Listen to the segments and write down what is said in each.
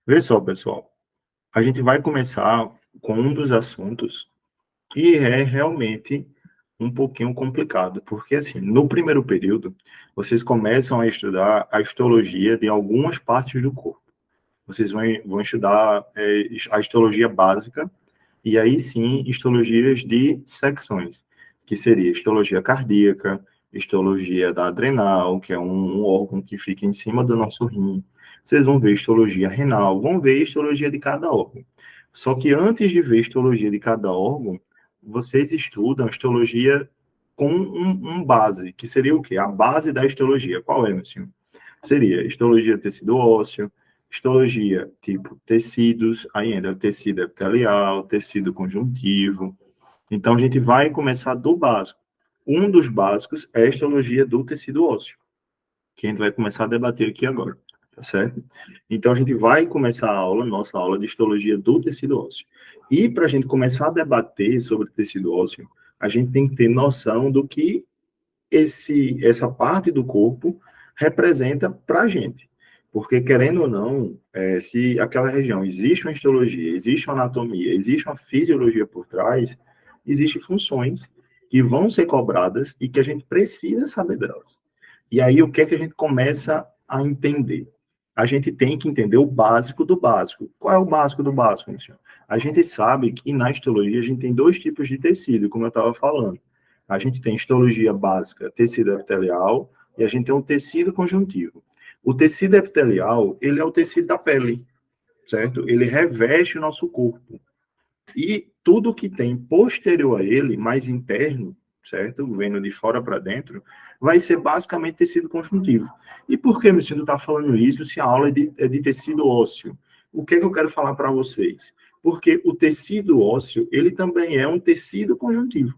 Vê só, pessoal, a gente vai começar com um dos assuntos que é realmente um pouquinho complicado, porque assim, no primeiro período, vocês começam a estudar a histologia de algumas partes do corpo. Vocês vão estudar a histologia básica, e aí sim, histologias de secções, que seria histologia cardíaca, histologia da adrenal, que é um órgão que fica em cima do nosso rim. Vocês vão ver histologia renal, vão ver histologia de cada órgão. Só que antes de ver histologia de cada órgão, vocês estudam histologia com um base, que seria o quê? A base da histologia. Qual é, meu senhor? Seria histologia tecido ósseo, histologia tipo tecidos, aí entra tecido epitelial, tecido conjuntivo. Então, a gente vai começar do básico. Um dos básicos é a histologia do tecido ósseo, que a gente vai começar a debater aqui agora, tá certo? Então, a gente vai começar a aula, nossa aula de histologia do tecido ósseo. E para a gente começar a debater sobre o tecido ósseo, a gente tem que ter noção do que essa parte do corpo representa para a gente. Porque, querendo ou não, se aquela região existe uma histologia, existe uma anatomia, existe uma fisiologia por trás, existem funções que vão ser cobradas e que a gente precisa saber delas. E aí, o que é que a gente começa a entender? A gente tem que entender o básico do básico. Qual é o básico do básico, meu senhor? A gente sabe que na histologia a gente tem dois tipos de tecido, como eu estava falando. A gente tem histologia básica, tecido epitelial, e a gente tem um tecido conjuntivo. O tecido epitelial, ele é o tecido da pele, certo? Ele reveste o nosso corpo. E tudo que tem posterior a ele, mais interno, certo? Vendo de fora para dentro, vai ser basicamente tecido conjuntivo. E por que, meu senhor, está falando isso se a aula é de tecido ósseo? O que é que eu quero falar para vocês? Porque o tecido ósseo, ele também é um tecido conjuntivo.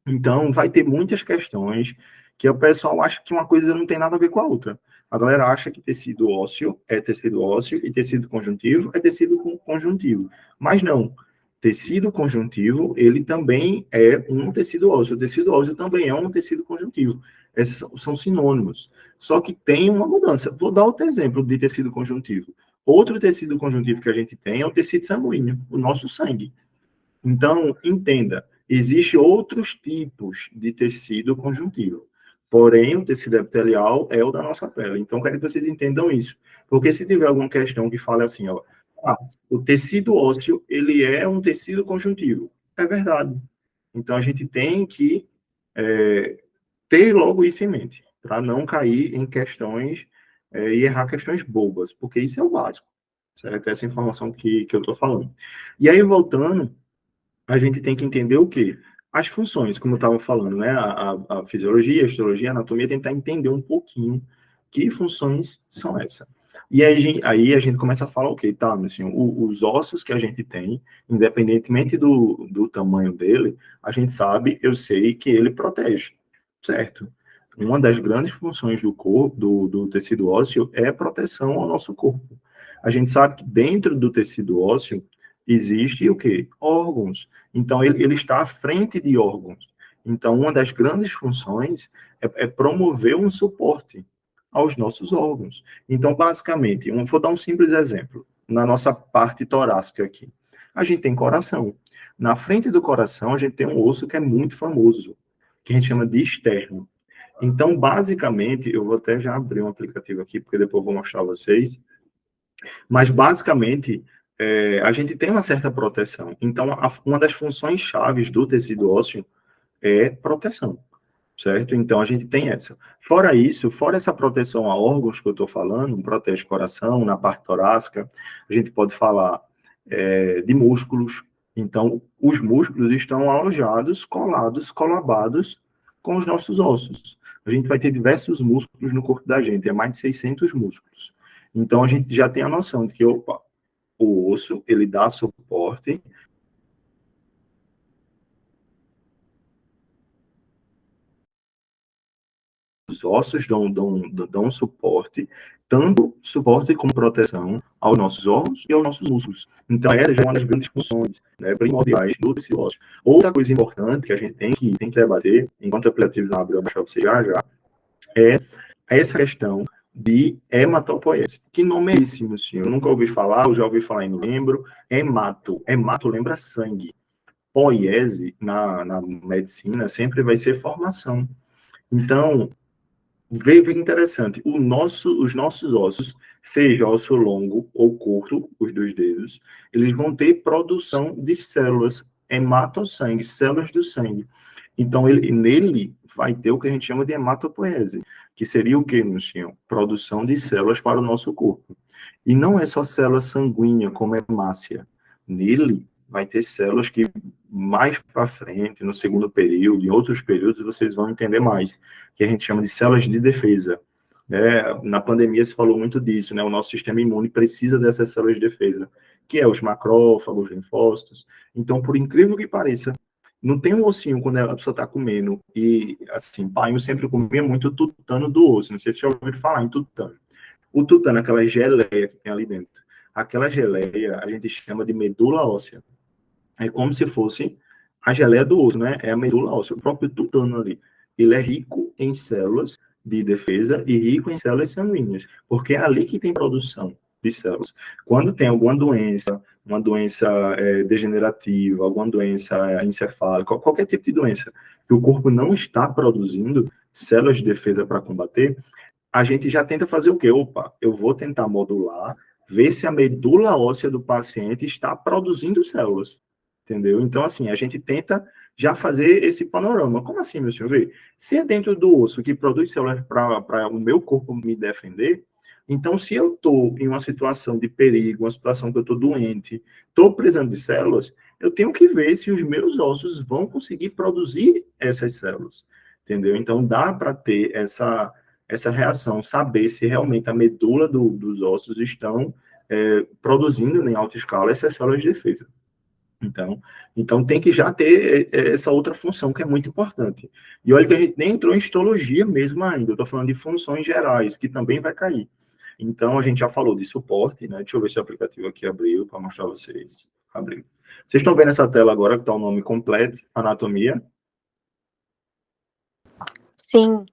Então, vai ter muitas questões que o pessoal acha que uma coisa não tem nada a ver com a outra. A galera acha que tecido ósseo é tecido ósseo e tecido conjuntivo é tecido conjuntivo. Mas não. Tecido conjuntivo, ele também é um tecido ósseo. O tecido ósseo também é um tecido conjuntivo. Esses são sinônimos. Só que tem uma mudança. Vou dar outro exemplo de tecido conjuntivo. Outro tecido conjuntivo que a gente tem é o tecido sanguíneo, o nosso sangue. Então, entenda, existem outros tipos de tecido conjuntivo. Porém, o tecido epitelial é o da nossa pele. Então, quero que vocês entendam isso. Porque se tiver alguma questão que fale assim, ó, o tecido ósseo, ele é um tecido conjuntivo. É verdade. Então, a gente tem que ter logo isso em mente, para não cair em questões e errar questões bobas, porque isso é o básico, certo? Essa informação que eu estou falando. E aí, voltando, a gente tem que entender o quê? As funções, como eu estava falando, né? A fisiologia, a histologia, a anatomia, tentar entender um pouquinho que funções são essas. E aí a gente começa a falar, ok, tá, meu senhor, os ossos que a gente tem, independentemente do tamanho dele, a gente sabe, eu sei que ele protege, certo? Uma das grandes funções do corpo, do tecido ósseo, é a proteção ao nosso corpo. A gente sabe que dentro do tecido ósseo existe o quê? Órgãos. Então, ele está à frente de órgãos. Então, uma das grandes funções é promover um suporte aos nossos órgãos. Então, basicamente, vou dar um simples exemplo. Na nossa parte torácica aqui, a gente tem coração. Na frente do coração, a gente tem um osso que é muito famoso, que a gente chama de externo. Então, basicamente, eu vou até já abrir um aplicativo aqui, porque depois eu vou mostrar a vocês. Mas, basicamente, a gente tem uma certa proteção. Então, uma das funções chaves do tecido ósseo é proteção, certo? Então, a gente tem essa. Fora isso, fora essa proteção a órgãos que eu estou falando, protege o coração, na parte torácica, a gente pode falar de músculos. Então, os músculos estão alojados, colados, colabados com os nossos ossos. A gente vai ter diversos músculos no corpo da gente, é mais de 600 músculos. Então, a gente já tem a noção de que, opa, o osso, ele dá suporte. Os ossos dão suporte, tanto suporte como proteção aos nossos órgãos e aos nossos músculos. Então, essa já é uma das grandes funções, né, primordiais do tecido ósseo. Outra coisa importante que a gente tem que debater, enquanto o aplicativo não abriu, eu vou mostrar para você já, é essa questão de hematopoiese. Que nome é esse, meu senhor? Eu nunca ouvi falar, eu já ouvi falar em membro. Hemato lembra sangue. Poiese, na medicina, sempre vai ser formação. Então, veio interessante, os nossos ossos, seja osso longo ou curto, os dois dedos, eles vão ter produção de células, hematossangue, células do sangue. Então, nele vai ter o que a gente chama de hematopoiese, que seria o que, meu senhor? Produção de células para o nosso corpo. E não é só célula sanguínea, como é hemácia. Nele vai ter células que mais para frente, no segundo período, em outros períodos, vocês vão entender mais, que a gente chama de células de defesa. Na pandemia se falou muito disso, né? O nosso sistema imune precisa dessas células de defesa, que é os macrófagos, linfócitos. Então, por incrível que pareça, não tem um ossinho quando a pessoa está comendo, e assim, pai, eu sempre comia muito tutano do osso, não sei se você já ouviu falar em tutano. O tutano, aquela geleia que tem ali dentro, aquela geleia a gente chama de medula óssea. É como se fosse a geleia do osso, né? É a medula óssea, o próprio tutano ali. Ele é rico em células de defesa e rico em células sanguíneas, porque é ali que tem produção de células. Quando tem alguma doença, uma doença degenerativa, alguma doença encefálica, qualquer tipo de doença, que o corpo não está produzindo células de defesa para combater, a gente já tenta fazer o quê? Opa, eu vou tentar modular, ver se a medula óssea do paciente está produzindo células, entendeu? Então, assim, a gente tenta já fazer esse panorama. Como assim, meu senhor? Vê, se é dentro do osso que produz células para o meu corpo me defender, então, se eu estou em uma situação de perigo, uma situação que eu estou doente, estou precisando de células, eu tenho que ver se os meus ossos vão conseguir produzir essas células, entendeu? Então, dá para ter essa reação, saber se realmente a medula dos ossos estão produzindo em alta escala essas células de defesa. Então tem que já ter essa outra função que é muito importante. E olha que a gente nem entrou em histologia mesmo ainda, eu estou falando de funções gerais, que também vai cair. Então a gente já falou de suporte, né? Deixa eu ver se o aplicativo aqui abriu para mostrar a vocês. Abriu. Vocês estão vendo essa tela agora que está o nome completo, anatomia? Sim.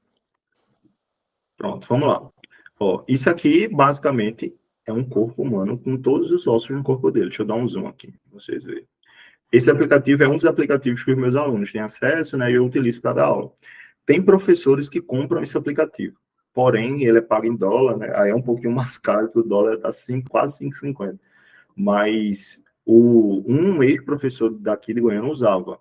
Pronto, vamos lá. Ó, isso aqui, basicamente, é um corpo humano com todos os ossos no corpo dele. Deixa eu dar um zoom aqui, para vocês verem. Esse aplicativo é um dos aplicativos que os meus alunos têm acesso, né, e eu utilizo para dar aula. Tem professores que compram esse aplicativo, porém, ele é pago em dólar, né, aí é um pouquinho mais caro, que o dólar está quase 5,50. Mas um ex-professor daqui de Goiânia usava.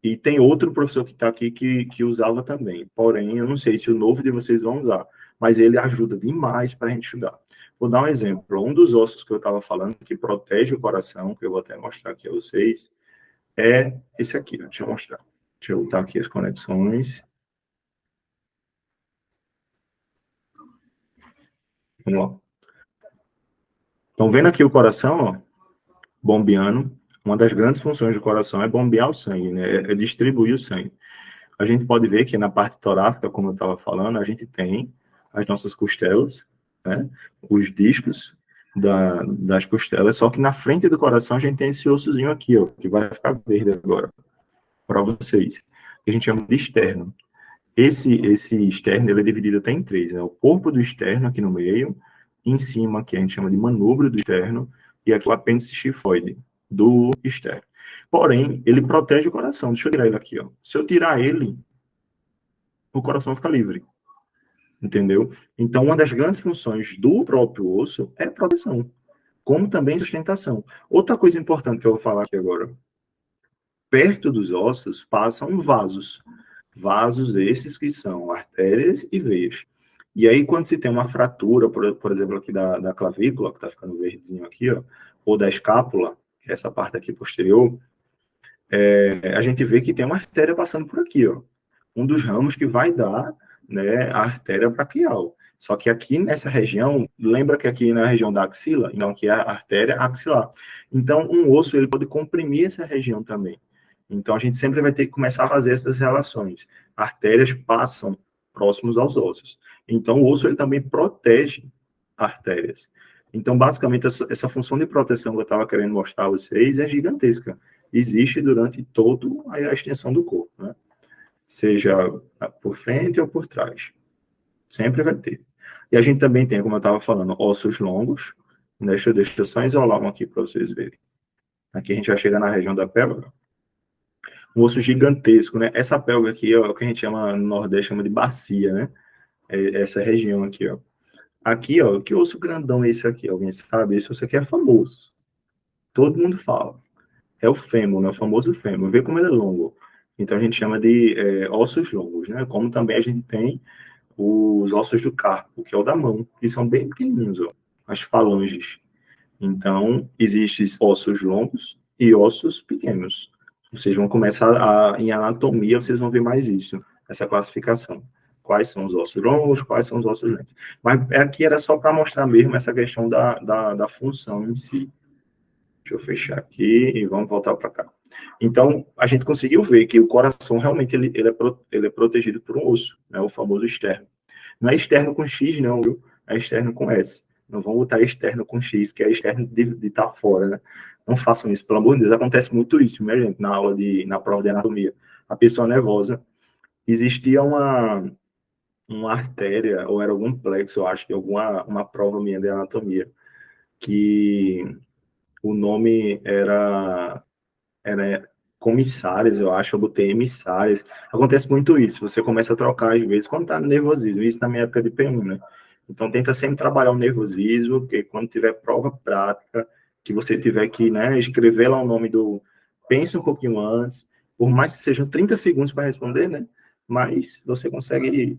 E tem outro professor que está aqui que usava também. Porém, eu não sei se o novo de vocês vão usar, mas ele ajuda demais para a gente estudar. Vou dar um exemplo. Um dos ossos que eu estava falando, que protege o coração, que eu vou até mostrar aqui a vocês, é esse aqui. Deixa eu mostrar. Deixa eu botar aqui as conexões. Vamos lá. Estão vendo aqui o coração, ó, bombeando? Uma das grandes funções do coração é bombear o sangue, né? É distribuir o sangue. A gente pode ver que na parte torácica, como eu estava falando, a gente tem as nossas costelas, né? Os discos das costelas, só que na frente do coração a gente tem esse ossozinho aqui, ó, que vai ficar verde agora, para vocês, que a gente chama de externo. Esse externo, ele é dividido até em três, né? O corpo do externo aqui no meio, em cima, que a gente chama de manúbrio do externo, e aqui o apêndice tifoide do externo. Porém, ele protege o coração. Deixa eu tirar ele aqui, ó. Se eu tirar ele, o coração fica livre, entendeu? Então, uma das grandes funções do próprio osso é proteção, como também sustentação. Outra coisa importante que eu vou falar aqui agora, perto dos ossos passam vasos, vasos esses que são artérias e veias. E aí, quando se tem uma fratura, por exemplo, aqui da clavícula, que está ficando verdinho aqui, ó, ou da escápula, que é essa parte aqui posterior, a gente vê que tem uma artéria passando por aqui, ó. Um dos ramos que vai dar, né, a artéria braquial. Só que aqui nessa região, lembra que aqui na região da axila, então aqui é a artéria axilar. Então, um osso ele pode comprimir essa região também. Então, a gente sempre vai ter que começar a fazer essas relações. Artérias passam próximos aos ossos. Então, o osso ele também protege artérias. Então, basicamente, essa função de proteção que eu estava querendo mostrar a vocês é gigantesca. Existe durante toda a extensão do corpo, né? Seja por frente ou por trás. Sempre vai ter. E a gente também tem, como eu estava falando, ossos longos. Deixa eu só isolar um aqui para vocês verem. Aqui a gente vai chegar na região da pélvica. Um osso gigantesco, né? Essa pélvica aqui é o que a gente chama, no Nordeste, chama de bacia, né? É essa região aqui, ó. Aqui, ó, que osso grandão é esse aqui? Alguém sabe? Esse osso aqui é famoso. Todo mundo fala. É o fêmur, né? O famoso fêmur. Vê como ele é longo. Então a gente chama de ossos longos, né? Como também a gente tem os ossos do carpo, que é o da mão, que são bem pequenininhos, ó, as falanges. Então, existem ossos longos e ossos pequenos. Vocês vão começar em anatomia, vocês vão ver mais isso, essa classificação. Quais são os ossos longos, quais são os ossos lentos. Mas aqui era só para mostrar mesmo essa questão da função em si. Deixa eu fechar aqui e vamos voltar para cá. Então, a gente conseguiu ver que o coração realmente ele é protegido por um osso, né, o famoso externo. Não é externo com X, não, viu? É externo com S. Não vão botar externo com X, que é externo de estar fora, né? Não façam isso, pelo amor de Deus. Acontece muito isso, né, gente? Na prova de anatomia. A pessoa nervosa. Existia uma artéria, ou era algum plexo, eu acho que uma prova minha de anatomia, que o nome era comissárias, eu acho, eu botei emissárias. Acontece muito isso, você começa a trocar às vezes quando tá nervosismo, isso na minha época de P1, né? Então tenta sempre trabalhar o nervosismo, porque quando tiver prova prática, que você tiver que, né, escrever lá o nome do... Pense um pouquinho antes, por mais que sejam 30 segundos para responder, né? Mas você consegue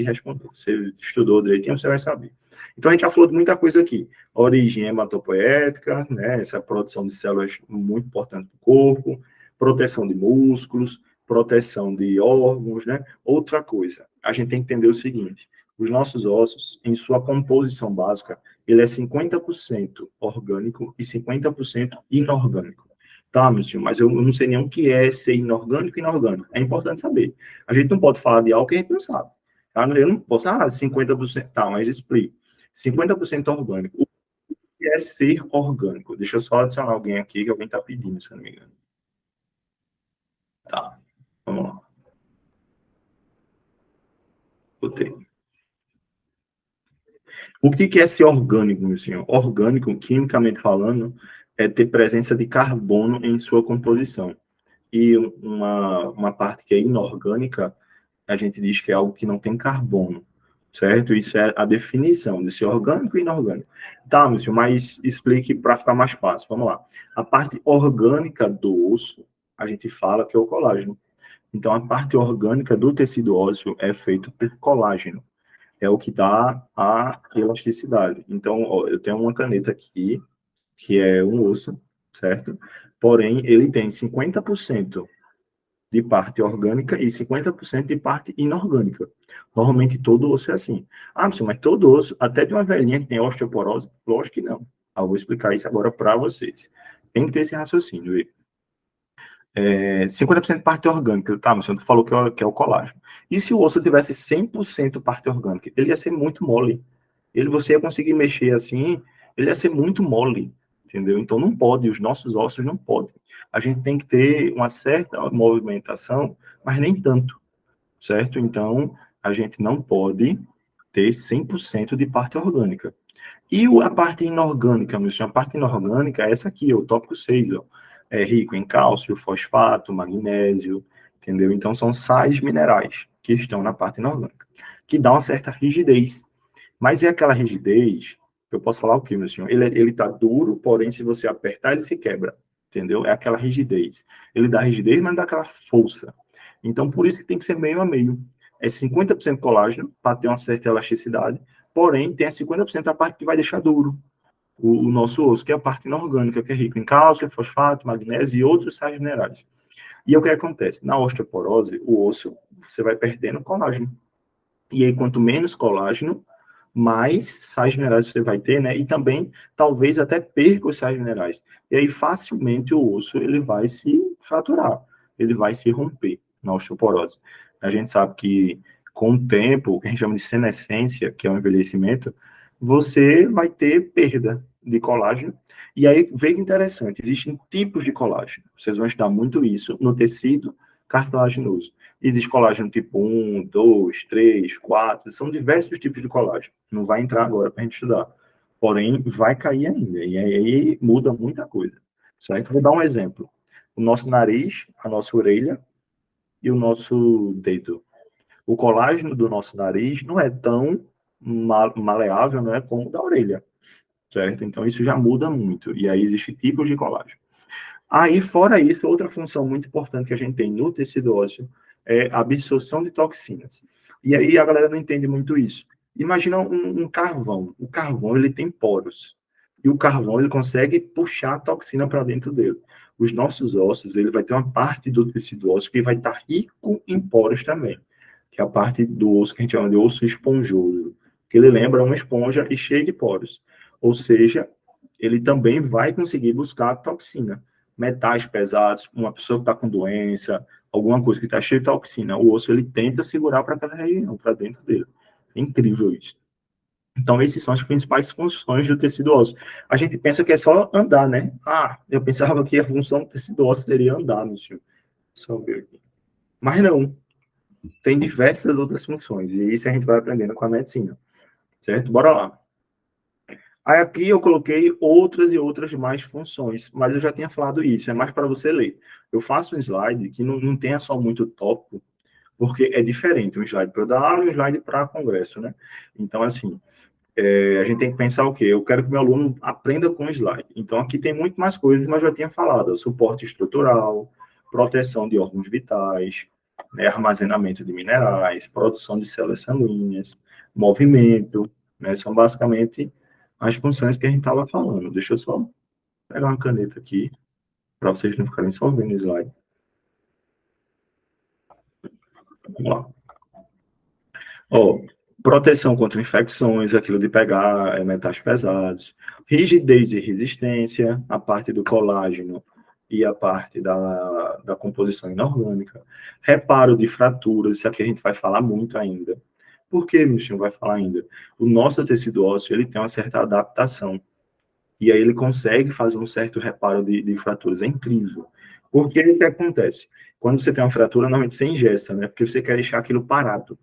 responder. Você estudou direitinho, você vai saber. Então a gente já falou de muita coisa aqui. Origem hematopoética, né? Essa produção de células muito importante para o corpo, proteção de músculos, proteção de órgãos, né? Outra coisa, a gente tem que entender o seguinte: os nossos ossos, em sua composição básica, ele é 50% orgânico e 50% inorgânico. Tá, meu senhor, mas eu não sei nem o que é ser inorgânico e inorgânico. É importante saber. A gente não pode falar de algo que a gente não sabe. Tá? Eu não posso, 50%, tá, mas explique. 50% orgânico. O que é ser orgânico? Deixa eu só adicionar alguém aqui, que alguém está pedindo, se eu não me engano. Tá, vamos lá. Botei. O que é ser orgânico, meu senhor? Orgânico, quimicamente falando, é ter presença de carbono em sua composição. E uma parte que é inorgânica, a gente diz que é algo que não tem carbono, certo? Isso é a definição de ser orgânico e inorgânico. Tá, meu senhor, mas explique para ficar mais fácil. Vamos lá. A parte orgânica do osso, a gente fala que é o colágeno. Então, a parte orgânica do tecido ósseo é feito por colágeno. É o que dá a elasticidade. Então, ó, eu tenho uma caneta aqui, que é um osso, certo? Porém, ele tem 50% de parte orgânica e 50% de parte inorgânica. Normalmente todo osso é assim. Ah, mas todo osso, até de uma velhinha que tem osteoporose, lógico que não. Eu vou explicar isso agora para vocês. Tem que ter esse raciocínio. 50% parte orgânica, tá, mas você falou que é o colágeno. E se o osso tivesse 100% parte orgânica? Ele ia ser muito mole. Você ia conseguir mexer assim, ele ia ser muito mole, entendeu? Então não pode, os nossos ossos não podem. A gente tem que ter uma certa movimentação, mas nem tanto, certo? Então a gente não pode ter 100% de parte orgânica. E a parte inorgânica, meu senhor, a parte inorgânica é essa aqui, o tópico 6, ó. É rico em cálcio, fosfato, magnésio, entendeu? Então são sais minerais que estão na parte inorgânica, que dá uma certa rigidez. Mas é aquela rigidez, eu posso falar o quê, meu senhor? Ele tá duro, porém, se você apertar, ele se quebra, entendeu? É aquela rigidez. Ele dá rigidez, mas não dá aquela força. Então, por isso que tem que ser meio a meio. É 50% colágeno, para ter uma certa elasticidade, porém, tem a 50% a parte que vai deixar duro o nosso osso, que é a parte inorgânica, que é rico em cálcio, fosfato, magnésio e outros sais minerais. E o que acontece? Na osteoporose, o osso, você vai perdendo colágeno. E aí, quanto menos colágeno, mais sais minerais você vai ter, né? E também, talvez, até perca os sais minerais. E aí, facilmente, o osso, ele vai se fraturar, ele vai se romper na osteoporose. A gente sabe que, com o tempo, o que a gente chama de senescência, que é o envelhecimento, você vai ter perda de colágeno. E aí, veja que interessante, existem tipos de colágeno. Vocês vão estudar muito isso no tecido cartilaginoso. Existe colágeno tipo 1, 2, 3, 4, são diversos tipos de colágeno. Não vai entrar agora para a gente estudar. Porém, vai cair ainda, e aí muda muita coisa, certo? Vou dar um exemplo. O nosso nariz, a nossa orelha e o nosso dedo. O colágeno do nosso nariz não é tão maleável, não é, como o da orelha, certo? Então, isso já muda muito, e aí existem tipos de colágeno. Aí, fora isso, outra função muito importante que a gente tem no tecido ósseo é a absorção de toxinas. E aí a galera não entende muito isso. Imagina um carvão. O carvão, ele tem poros. E o carvão, ele consegue puxar a toxina para dentro dele. Os nossos ossos, ele vai ter uma parte do tecido ósseo que vai estar rico em poros também, que é a parte do osso que a gente chama de osso esponjoso, que ele lembra uma esponja e cheio de poros. Ou seja, ele também vai conseguir buscar a toxina. Metais pesados, uma pessoa que está com doença, alguma coisa que está cheia de toxina, o osso ele tenta segurar para aquela região, para dentro dele. É incrível isso. Então, essas são as principais funções do tecido ósseo. A gente pensa que é só andar, né? Ah, eu pensava que a função do tecido ósseo seria andar, meu senhor. Só ver aqui. Mas não. Tem diversas outras funções. E isso a gente vai aprendendo com a medicina. Certo? Bora lá. Aí aqui eu coloquei outras e outras mais funções, mas eu já tinha falado isso, é mais para você ler. Eu faço um slide que não tenha só muito tópico, porque é diferente, um slide para dar aula e um slide para congresso, né? Então, assim, a gente tem que pensar o quê? Eu quero que meu aluno aprenda com o slide. Então, aqui tem muito mais coisas, mas eu já tinha falado, suporte estrutural, proteção de órgãos vitais, né, armazenamento de minerais, produção de células sanguíneas, movimento, né, são basicamente as funções que a gente estava falando. Deixa eu só pegar uma caneta aqui, para vocês não ficarem só vendo o slide. Vamos lá. Ó, proteção contra infecções, aquilo de pegar metais pesados, rigidez e resistência, a parte do colágeno e a parte da composição inorgânica, reparo de fraturas, isso aqui a gente vai falar muito ainda. Por que, Michel, vai falar ainda? O nosso tecido ósseo, ele tem uma certa adaptação. E aí ele consegue fazer um certo reparo de fraturas. É incrível. Porque o que acontece? Quando você tem uma fratura, normalmente você engessa, né? Porque você quer deixar aquilo parado,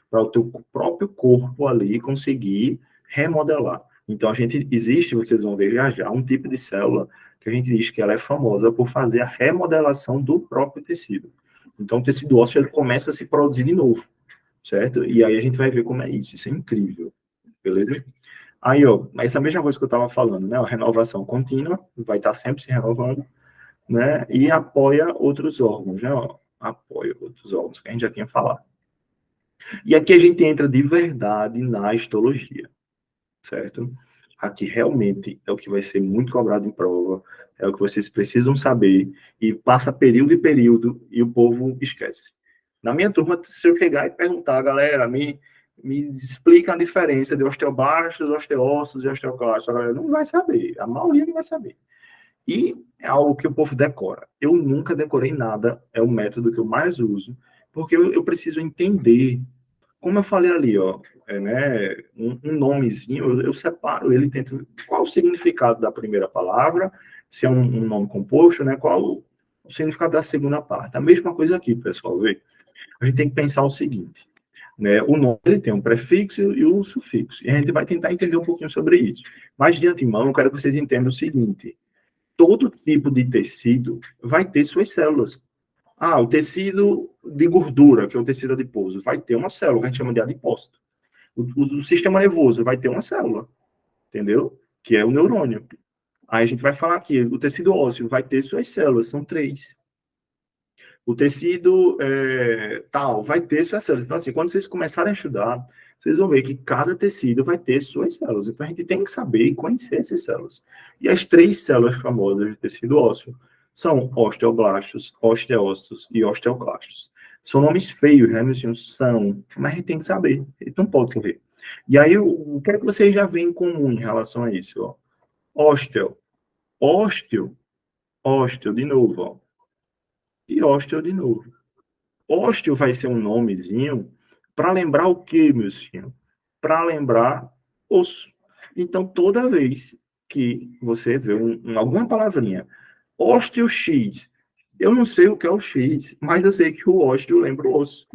para o teu próprio corpo ali conseguir remodelar. Então, existe, vocês vão ver já já, um tipo de célula que a gente diz que ela é famosa por fazer a remodelação do próprio tecido. Então, o tecido ósseo ele começa a se produzir de novo, certo? E aí a gente vai ver como é isso. Isso é incrível, beleza? Aí, ó, essa mesma coisa que eu estava falando, né? A renovação contínua, vai estar sempre se renovando, né? E apoia outros órgãos, né? Ó, apoia outros órgãos, que a gente já tinha falado. E aqui a gente entra de verdade na histologia, certo? Aqui realmente é o que vai ser muito cobrado em prova, é o que vocês precisam saber, e passa período e período, e o povo esquece. Na minha turma, se eu chegar e perguntar, galera, me explica a diferença de osteoblastos, osteócitos e osteoclastos, a galera não vai saber, a maioria não vai saber. E é algo que o povo decora. Eu nunca decorei nada, é o método que eu mais uso, porque eu preciso entender. Como eu falei ali, ó, né, um nomezinho, eu separo ele dentro. Qual o significado da primeira palavra? Se é um nome composto, né? Qual o significado da segunda parte? A mesma coisa aqui, pessoal. Vê? A gente tem que pensar o seguinte, né? O nome ele tem um prefixo e o sufixo. E a gente vai tentar entender um pouquinho sobre isso. Mas de antemão, eu quero que vocês entendam o seguinte: todo tipo de tecido vai ter suas células. Ah, o tecido de gordura, que é o tecido adiposo, vai ter uma célula que a gente chama de adipócito. O sistema nervoso vai ter uma célula, entendeu? Que é o neurônio. Aí a gente vai falar aqui, o tecido ósseo vai ter suas células, são três. O tecido tal vai ter suas células. Então, assim, quando vocês começarem a estudar, vocês vão ver que cada tecido vai ter suas células. Então, a gente tem que saber e conhecer essas células. E as três células famosas do tecido ósseo são osteoblastos, osteócitos e osteoclastos. São nomes feios, né, meus senhores? São, mas a gente tem que saber. A gente não pode correr. E aí, o que é que vocês já veem em comum em relação a isso? Ó? Ósteo, ósteo, ósteo, de novo, ó. E ósteo de novo. Ósteo vai ser um nomezinho para lembrar o quê, meu senhor? Para lembrar osso. Então, toda vez que você vê alguma palavrinha, ósteo X, Eu não sei o que é o X, mas eu sei que o ósteo lembra o osso.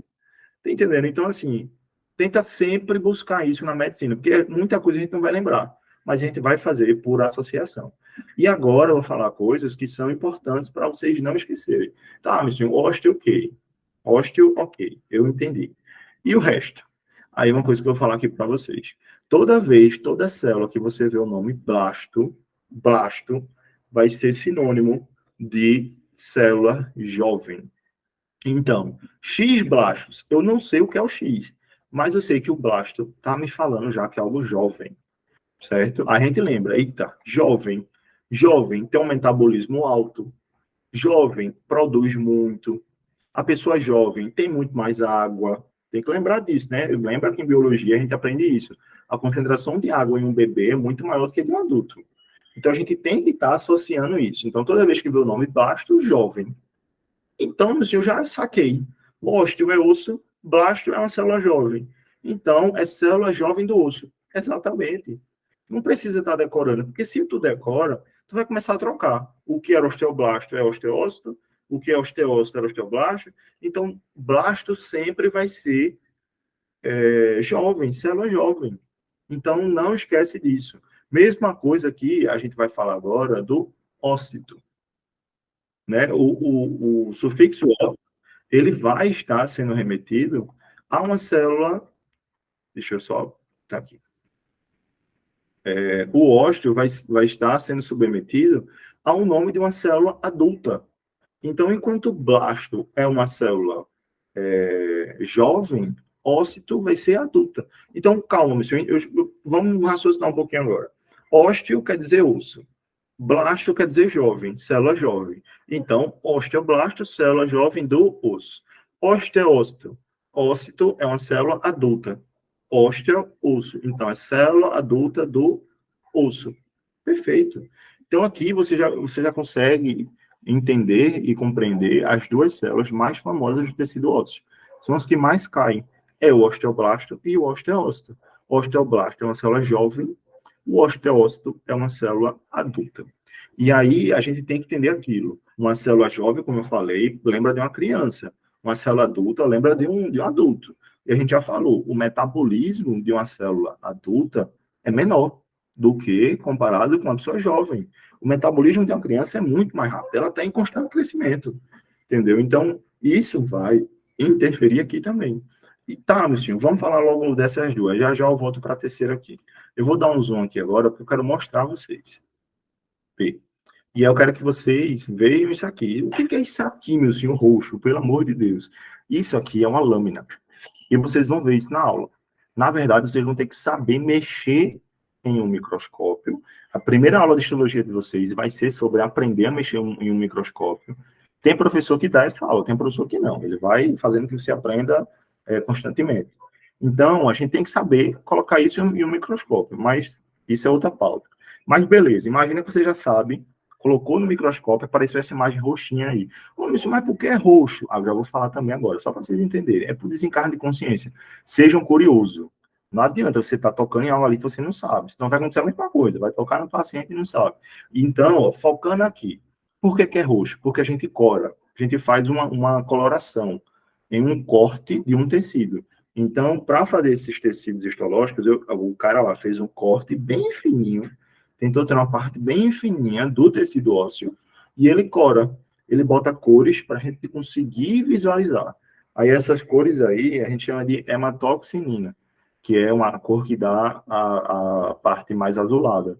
Tá entendendo? Então, assim, tenta sempre buscar isso na medicina, porque muita coisa a gente não vai lembrar, mas a gente vai fazer por associação. E agora eu vou falar coisas que são importantes para vocês não esquecerem. Tá, meu senhor, ósteo, ok. Ósteo, ok. Eu entendi. E o resto? Aí uma coisa que eu vou falar aqui para vocês. Toda vez, toda célula que você vê o nome blasto vai ser sinônimo de célula jovem. Então, X blastos, eu não sei o que é o X, mas eu sei que o blasto está me falando já que é algo jovem, certo? A gente lembra, eita, jovem, jovem tem um metabolismo alto, jovem produz muito, a pessoa jovem tem muito mais água, tem que lembrar disso, né? Lembra que em biologia a gente aprende isso. A concentração de água em um bebê é muito maior do que de um adulto. Então a gente tem que estar associando isso. Então toda vez que vê o nome blasto, jovem. Então, assim, eu já saquei. Ósteo é osso, blasto é uma célula jovem. Então, é célula jovem do osso. Exatamente. Não precisa estar decorando, porque se tu decora, tu vai começar a trocar. O que era osteoblasto é osteócito, o que é osteócito era osteoblasto. Então, blasto sempre vai ser jovem, célula jovem. Então, não esquece disso. Mesma coisa que a gente vai falar agora do ócito, né? O sufixo ó ele vai estar sendo remetido a uma célula. Deixa eu só. Tá aqui. O ósteo vai estar sendo submetido ao nome de uma célula adulta. Então, enquanto o blasto é uma célula jovem, ócito vai ser adulta. Então, calma, meu senhor, vamos raciocinar um pouquinho agora. Ósteo quer dizer osso. Blasto quer dizer jovem, célula jovem. Então, osteoblasto, célula jovem do osso. Osteócito. Ócito é uma célula adulta. Ósteo, osso. Então, é célula adulta do osso. Perfeito. Então, aqui você já consegue entender e compreender as duas células mais famosas do tecido ósseo. São as que mais caem. É o osteoblasto e o osteócito. O osteoblasto é uma célula jovem, o osteócito é uma célula adulta. E aí a gente tem que entender aquilo. Uma célula jovem, como eu falei, lembra de uma criança. Uma célula adulta lembra de um adulto. E a gente já falou, o metabolismo de uma célula adulta é menor do que comparado com uma pessoa jovem. O metabolismo de uma criança é muito mais rápido, ela está em constante crescimento, entendeu? Então, isso vai interferir aqui também. E tá, meu senhor, vamos falar logo dessas duas. Já já eu volto para a terceira aqui. Eu vou dar um zoom aqui agora, porque eu quero mostrar a vocês. Vê. E eu quero que vocês vejam isso aqui. O que é isso aqui, meu senhor roxo? Pelo amor de Deus. Isso aqui é uma lâmina. E vocês vão ver isso na aula. Na verdade, vocês vão ter que saber mexer em um microscópio. A primeira aula de histologia de vocês vai ser sobre aprender a mexer em um microscópio. Tem professor que dá essa aula, tem professor que não. Ele vai fazendo que você aprenda constantemente. Então, a gente tem que saber colocar isso em um microscópio, mas isso é outra pauta. Mas beleza, imagina que você já sabe, colocou no microscópio, apareceu essa imagem roxinha aí. Ô, mas por que é roxo? Ah, eu já vou falar também agora, só para vocês entenderem. É por desencarne de consciência. Sejam curiosos. Não adianta você estar tocando em algo ali que você não sabe, senão vai acontecer a mesma coisa, vai tocar no paciente e não sabe. Então, ó, focando aqui. Por que é roxo? Porque a gente cora, a gente faz uma coloração em um corte de um tecido. Então, para fazer esses tecidos histológicos, o cara lá fez um corte bem fininho, tentou ter uma parte bem fininha do tecido ósseo, e ele cora, ele bota cores para a gente conseguir visualizar. Aí essas cores aí a gente chama de hematoxinina, que é uma cor que dá a parte mais azulada.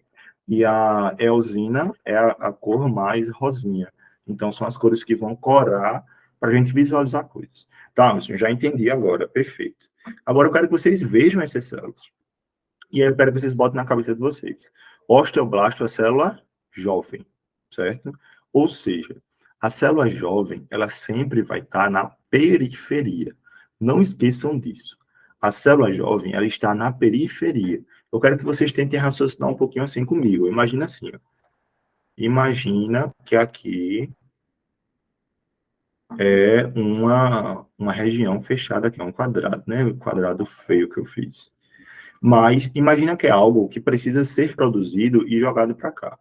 E a eosina é a cor mais rosinha. Então são as cores que vão corar para a gente visualizar coisas. Tá, meu senhor, já entendi agora, perfeito. Agora eu quero que vocês vejam essas células. E aí eu quero que vocês botem na cabeça de vocês. Osteoblasto é célula jovem, certo? Ou seja, a célula jovem, ela sempre vai estar na periferia. Não esqueçam disso. A célula jovem, ela está na periferia. Eu quero que vocês tentem raciocinar um pouquinho assim comigo. Imagina assim, ó. Imagina que aqui é uma região fechada, que é um quadrado, né? O quadrado feio que eu fiz. Mas imagina que é algo que precisa ser produzido e jogado para cá.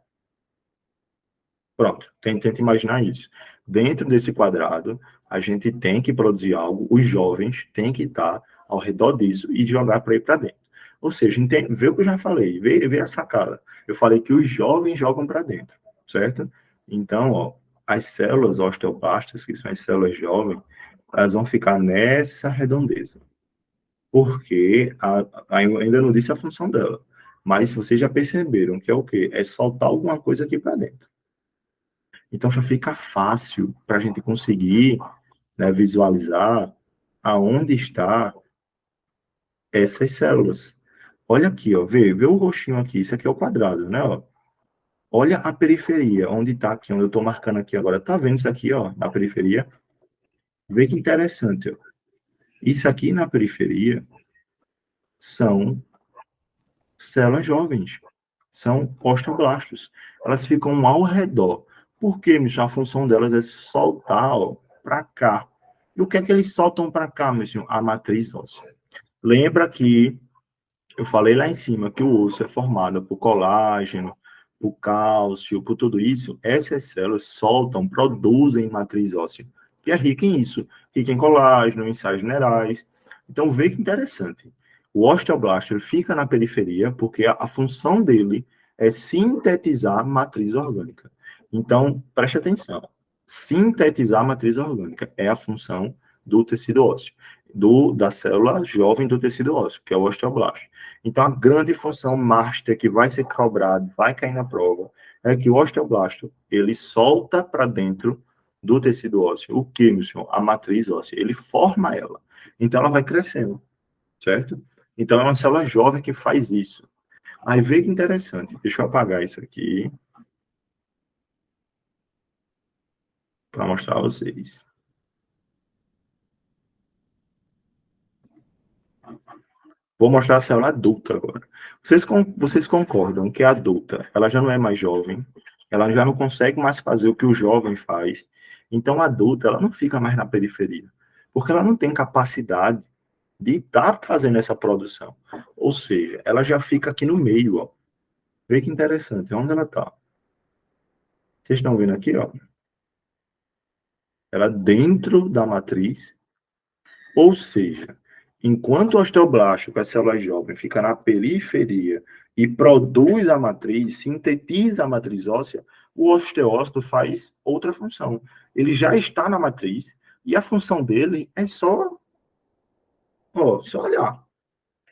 Pronto, tenta imaginar isso. dentro desse quadrado, a gente tem que produzir algo, os jovens têm que estar ao redor disso e jogar para ir para dentro. Ou seja, entende, vê o que eu já falei, vê a sacada. Eu falei que os jovens jogam para dentro, certo? Então, ó, as células osteoblastas, que são as células jovens, elas vão ficar nessa redondeza. Porque eu ainda não disse a função dela. Mas vocês já perceberam que é o quê? É soltar alguma coisa aqui para dentro. Então já fica fácil para a gente conseguir, né, visualizar aonde está essas células. Olha aqui, ó, vê o roxinho aqui, isso aqui é o quadrado, né, ó. Olha a periferia, onde está aqui, onde eu estou marcando aqui agora. Tá vendo isso aqui, ó, na periferia? Vê que interessante, ó. Isso aqui na periferia são células jovens, são osteoblastos. Elas ficam ao redor. Por quê, Michel? A função delas é soltar para cá. E o que é que eles soltam para cá, Michel? A matriz óssea. Lembra que eu falei lá em cima que o osso é formado por colágeno, por cálcio, por tudo isso. Essas células soltam, produzem matriz óssea, que é rica em isso, rica em colágeno, em sais minerais. Então, vê que interessante. O osteoblasto ele fica na periferia porque a função dele é sintetizar matriz orgânica. Então, preste atenção. Sintetizar matriz orgânica é a função do tecido ósseo, da célula jovem do tecido ósseo, que é o osteoblasto. Então, a grande função master que vai ser cobrada, vai cair na prova, é que o osteoblasto, ele solta para dentro do tecido ósseo. O que, meu senhor? A matriz óssea. Ele forma ela. Então, ela vai crescendo, certo? Então, é uma célula jovem que faz isso. Aí, vê que interessante. Deixa eu apagar isso aqui para mostrar a vocês. Vou mostrar a célula adulta agora. Vocês concordam que a adulta, ela já não é mais jovem, ela já não consegue mais fazer o que o jovem faz. Então, a adulta, ela não fica mais na periferia, porque ela não tem capacidade de estar fazendo essa produção. Ou seja, ela já fica aqui no meio, ó. Vê que interessante, onde ela está? Vocês estão vendo aqui, ó? Ela dentro da matriz. Ou seja, enquanto o osteoblasto, com a célula jovem, fica na periferia e produz a matriz, sintetiza a matriz óssea, o osteócito faz outra função. Ele já está na matriz e a função dele é só olhar.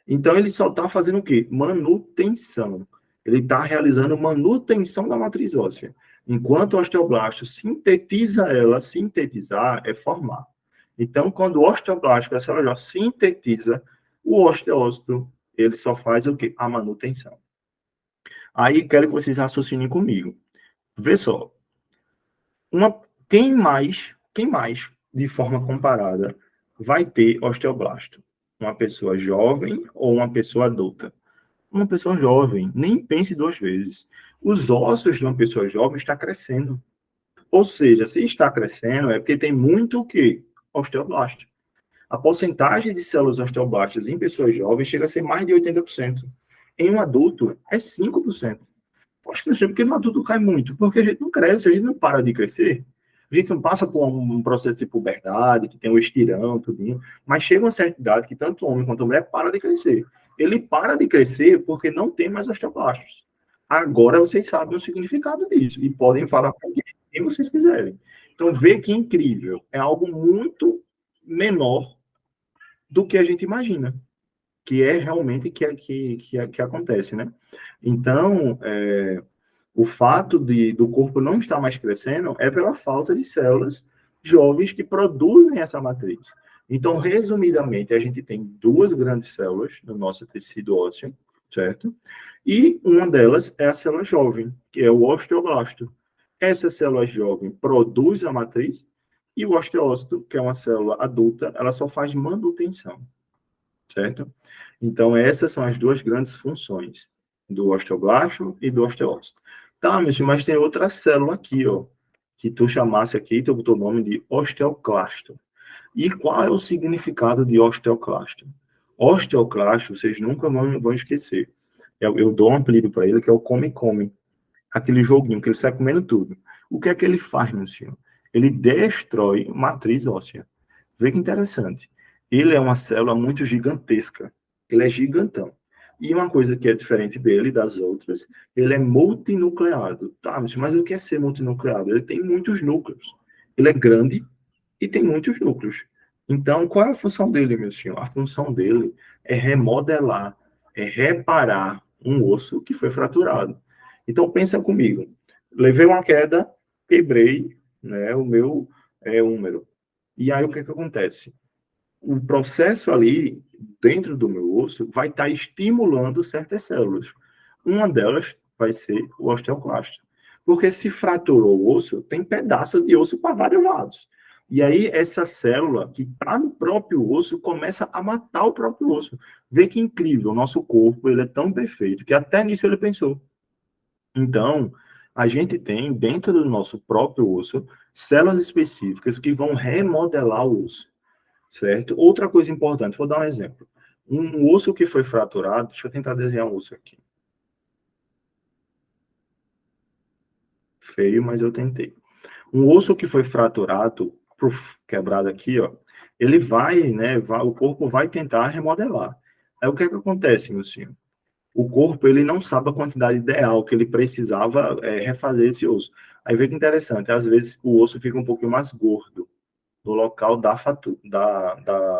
Então, ele só está fazendo o quê? Manutenção. Ele está realizando manutenção da matriz óssea. Enquanto o osteoblasto sintetiza ela, sintetizar é formar. Então, quando o osteoblasto, a célula já sintetiza, o osteócito, ele só faz o quê? A manutenção. Aí, quero que vocês raciocinem comigo. Vê só. Quem mais, de forma comparada, vai ter osteoblasto? Uma pessoa jovem ou uma pessoa adulta? Uma pessoa jovem, nem pense duas vezes. Os ossos de uma pessoa jovem estão crescendo. Ou seja, se está crescendo, é porque tem muito o quê? Osteoblasto. A porcentagem de células osteoblastas em pessoas jovens chega a ser mais de 80%. Em um adulto, é 5%. Poxa, não sei porque no adulto cai muito, porque a gente não cresce, a gente não para de crescer. A gente não passa por um processo de puberdade, que tem o estirão, tudinho, mas chega uma certa idade que tanto o homem quanto a mulher para de crescer. Ele para de crescer porque não tem mais osteoblastos. Agora vocês sabem o significado disso e podem falar com quem vocês quiserem. Então, vê que incrível. É algo muito menor do que a gente imagina, que é realmente que acontece, né? Então, o fato do corpo não estar mais crescendo é pela falta de células jovens que produzem essa matriz. Então, resumidamente, a gente tem duas grandes células no nosso tecido ósseo, certo? E uma delas é a célula jovem, que é o osteoblasto. Essa célula jovem produz a matriz e o osteócito, que é uma célula adulta, ela só faz manutenção, certo? Então, essas são as duas grandes funções do osteoblasto e do osteócito. Tá, mas tem outra célula aqui, ó, que tu chamasse aqui, tu botou o nome de osteoclasto. E qual é o significado de osteoclasto? Osteoclasto, vocês nunca vão esquecer. Eu dou um apelido para ele, que é o come-come. Aquele joguinho que ele sai comendo tudo. O que é que ele faz, meu senhor? ele destrói matriz óssea. Vê que interessante. Ele é uma célula muito gigantesca. Ele é gigantão. E uma coisa que é diferente dele, das outras, ele é multinucleado. Tá, mas o que é ser multinucleado? Ele tem muitos núcleos. Ele é grande e tem muitos núcleos. Então, qual é a função dele, meu senhor? A função dele é remodelar, é reparar um osso que foi fraturado. Então, pensa comigo. Levei uma queda, quebrei, né, o meu húmero. E aí, o que acontece? O processo ali, dentro do meu osso, vai estar estimulando certas células. Uma delas vai ser o osteoclasto. Porque se fraturou o osso, tem pedaço de osso para vários lados. E aí, essa célula que está no próprio osso começa a matar o próprio osso. Vê que incrível, o nosso corpo ele é tão perfeito que até nisso ele pensou. Então, a gente tem dentro do nosso próprio osso células específicas que vão remodelar o osso, certo? Outra coisa importante, vou dar um exemplo. Um osso que foi fraturado, deixa eu tentar desenhar um osso aqui. Feio, mas eu tentei. Um osso que foi fraturado, quebrado aqui, ó, ele vai, né, o corpo vai tentar remodelar. Aí o que é que acontece, meu senhor? O corpo, ele não sabe a quantidade ideal que ele precisava refazer esse osso. Aí vê que interessante, às vezes o osso fica um pouquinho mais gordo no local da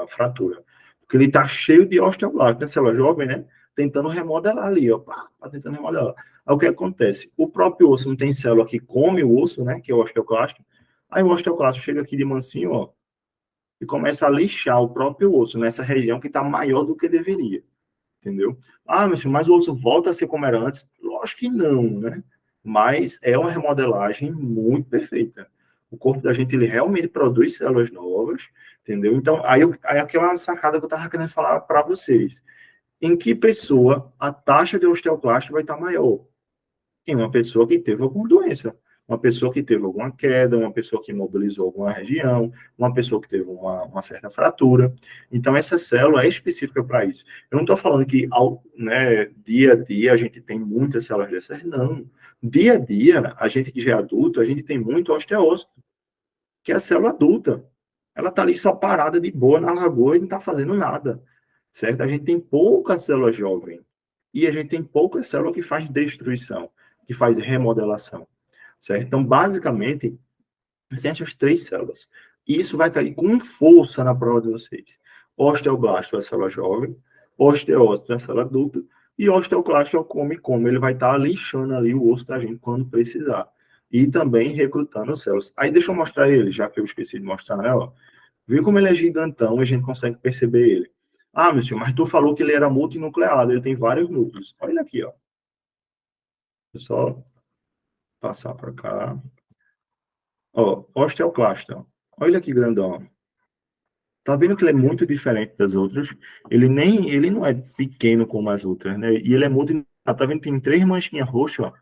fratura. Porque ele está cheio de osteoblasto, né, célula jovem, né? Tentando remodelar ali, ó, tentando remodelar. Aí o que acontece? O próprio osso não tem célula que come o osso, né, que é o osteoclasto. Aí o osteoclasto chega aqui de mansinho, ó, e começa a lixar o próprio osso nessa região que está maior do que deveria, entendeu? Ah, mas o osso volta a ser como era antes? Lógico que não, né? Mas é uma remodelagem muito perfeita. O corpo da gente, ele realmente produz células novas, entendeu? Então, aí aqui é uma sacada que eu estava querendo falar para vocês. Em que pessoa a taxa de osteoclasto vai estar maior? Em uma pessoa que teve alguma doença, uma pessoa que teve alguma queda, uma pessoa que imobilizou alguma região, uma pessoa que teve uma certa fratura. Então, essa célula é específica para isso. Eu não estou falando que né, dia a dia a gente tem muitas células dessas, não. Dia a dia, a gente que já é adulto, a gente tem muito osteócito, que é a célula adulta. Ela está ali só parada de boa na lagoa e não está fazendo nada, certo? A gente tem pouca célula jovem e a gente tem pouca célula que faz destruição, que faz remodelação, certo? Então, basicamente, tem essas três células. E isso vai cair com força na prova de vocês. Osteoblasto é a célula jovem, osteócito é a célula adulta, e osteoclasto é o como ele vai estar lixando ali o osso da gente quando precisar. E também recrutando células. Aí deixa eu mostrar ele, já que eu esqueci de mostrar, né? Ó. Viu como ele é gigantão e a gente consegue perceber ele. Ah, meu senhor, mas tu falou que ele era multinucleado, ele tem vários núcleos. Olha ele aqui, ó. Vou só passar para cá. Ó, osteoclasta. Olha que grandão. Tá vendo que ele é muito diferente das outras? Ele não é pequeno como as outras, né? E ele é muito, tá vendo? Tem três manchinhas roxas, ó.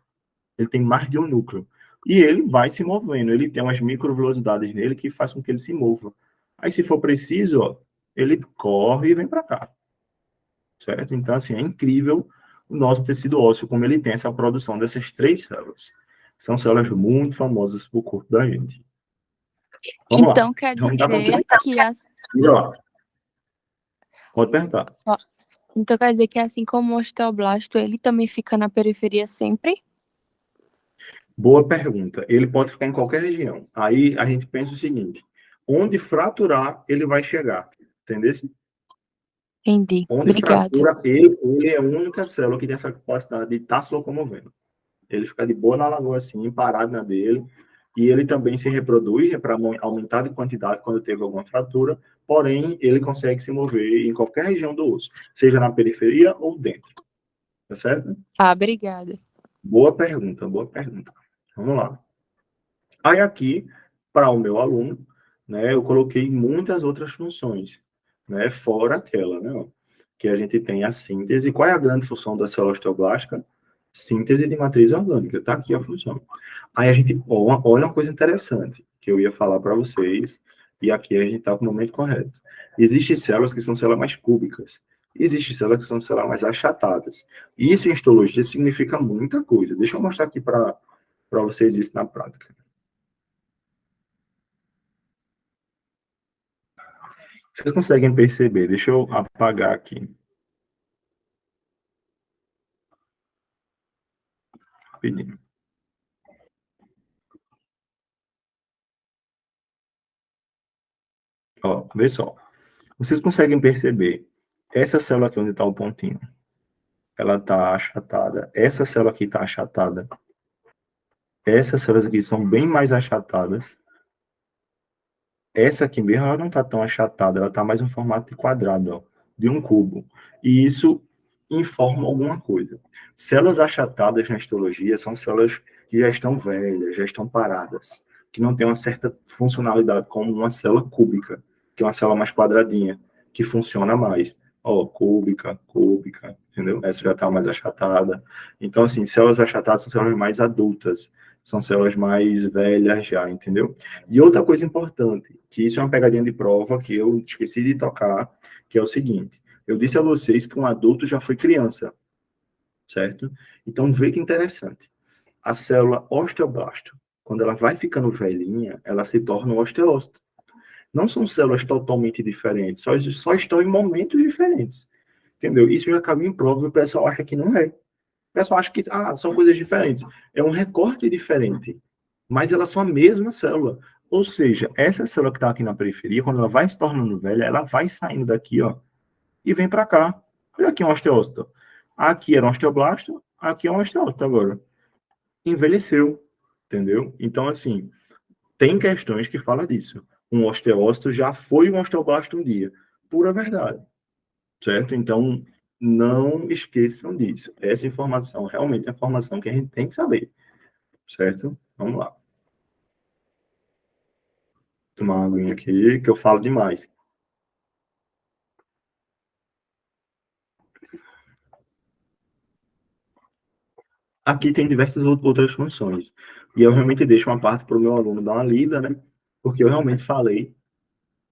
Ele tem mais de um núcleo. E ele vai se movendo, ele tem umas microvelocidades nele que faz com que ele se mova. Aí, se for preciso, ó, ele corre e vem para cá, certo? Então, assim, é incrível o nosso tecido ósseo, como ele tem essa produção dessas três células. São células muito famosas para o corpo da gente. Vamos lá. Então quer Vamos dar dizer que Pode perguntar. Então quer dizer que assim como o osteoblasto, ele também fica na periferia sempre? Boa pergunta. Ele pode ficar em qualquer região. Aí a gente pensa o seguinte: onde fraturar, ele vai chegar. Entendeu? Entendi. Onde Obrigada. fratura, ele é a única célula que tem essa capacidade de estar se locomovendo. Ele fica de boa na lagoa assim, parado na dele. E ele também se reproduz para aumentar de quantidade quando teve alguma fratura. Porém, ele consegue se mover em qualquer região do osso, seja na periferia ou dentro. Tá certo? Ah, obrigada. Boa pergunta, boa pergunta. Vamos lá. Aí aqui, para o meu aluno, né, eu coloquei muitas outras funções, né, fora aquela, né, ó, que a gente tem a síntese. Qual é a grande função da célula osteoblástica? Síntese de matriz orgânica, tá aqui a função. Aí a gente, olha uma coisa interessante, que eu ia falar para vocês, e aqui a gente está com o momento correto. Existem células que são células mais cúbicas, existem células que são células mais achatadas. E isso em histologia significa muita coisa. Deixa eu mostrar aqui para vocês isso na prática. Vocês conseguem perceber? Deixa eu apagar aqui. Rapidinho. Ó, vê só. Vocês conseguem perceber? Essa célula aqui onde está o pontinho, ela está achatada. Essa célula aqui está achatada. Essas células aqui são bem mais achatadas. Essa aqui mesmo, ela não está tão achatada, ela está mais no formato de quadrado, ó, de um cubo. E isso informa alguma coisa. Células achatadas na histologia são células que já estão velhas, já estão paradas, que não têm uma certa funcionalidade, como uma célula cúbica, que é uma célula mais quadradinha, que funciona mais. Ó, cúbica, cúbica, entendeu? Essa já está mais achatada. Então, assim, células achatadas são células mais adultas, são células mais velhas já, entendeu? E outra coisa importante, que isso é uma pegadinha de prova que eu esqueci de tocar, que é o seguinte: eu disse a vocês que um adulto já foi criança, certo? Então, vê que interessante. A célula osteoblasto, quando ela vai ficando velhinha, ela se torna um osteócito. Não são células totalmente diferentes, só estão em momentos diferentes, entendeu? Isso já caiu em prova e o pessoal acha que não é. O pessoal acha que são coisas diferentes. É um recorte diferente, mas elas são a mesma célula. Ou seja, essa célula que está aqui na periferia, quando ela vai se tornando velha, ela vai saindo daqui, ó, e vem para cá. Olha aqui um osteócito. Aqui era um osteoblasto, aqui é um osteócito agora. Envelheceu, entendeu? Então, assim, tem questões que falam disso. Um osteócito já foi um osteoblasto um dia. Pura verdade, certo? Então, não esqueçam disso. Essa informação realmente é a informação que a gente tem que saber, certo? Vamos lá. Tomar uma aguinha aqui, que eu falo demais. Aqui tem diversas outras funções. E eu realmente deixo uma parte para o meu aluno dar uma lida, né? Porque eu realmente falei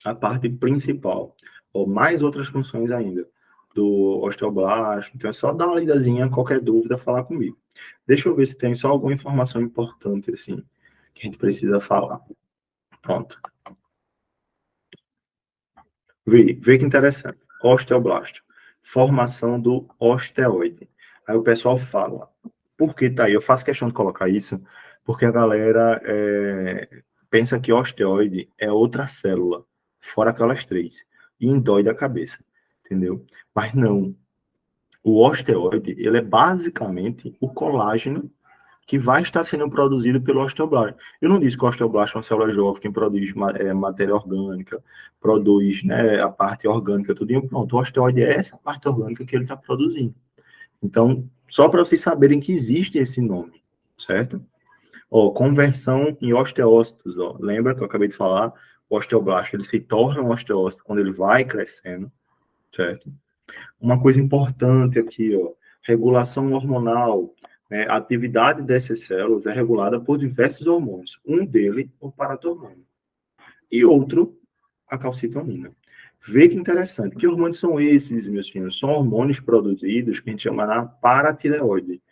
a parte principal. Ou mais outras funções ainda do osteoblasto. Então é só dar uma lidazinha, qualquer dúvida, falar comigo. Deixa eu ver se tem só alguma informação importante, assim, que a gente precisa falar. Pronto. Vê que interessante. Osteoblasto. Formação do osteoide. Aí o pessoal fala, por que tá aí? Eu faço questão de colocar isso, porque a galera pensa que osteoide é outra célula, fora aquelas três, e endóide a cabeça, entendeu? Mas não. O osteoide, ele é basicamente o colágeno que vai estar sendo produzido pelo osteoblasto. Eu não disse que o osteoblasto é uma célula jovem que produz matéria orgânica, produz, né, a parte orgânica, tudo. Pronto, o osteoide é essa parte orgânica que ele está produzindo. Então, só para vocês saberem que existe esse nome, certo? Ó, conversão em osteócitos, ó. Lembra que eu acabei de falar? O osteoblasto, ele se torna um osteócito quando ele vai crescendo, certo? Uma coisa importante aqui, ó, regulação hormonal, né? A atividade dessas células é regulada por diversos hormônios. Um deles, o paratormônio. E outro, a calcitonina. Vê que interessante. Que hormônios são esses, meus filhos? São hormônios produzidos que a gente chama na paratireoide,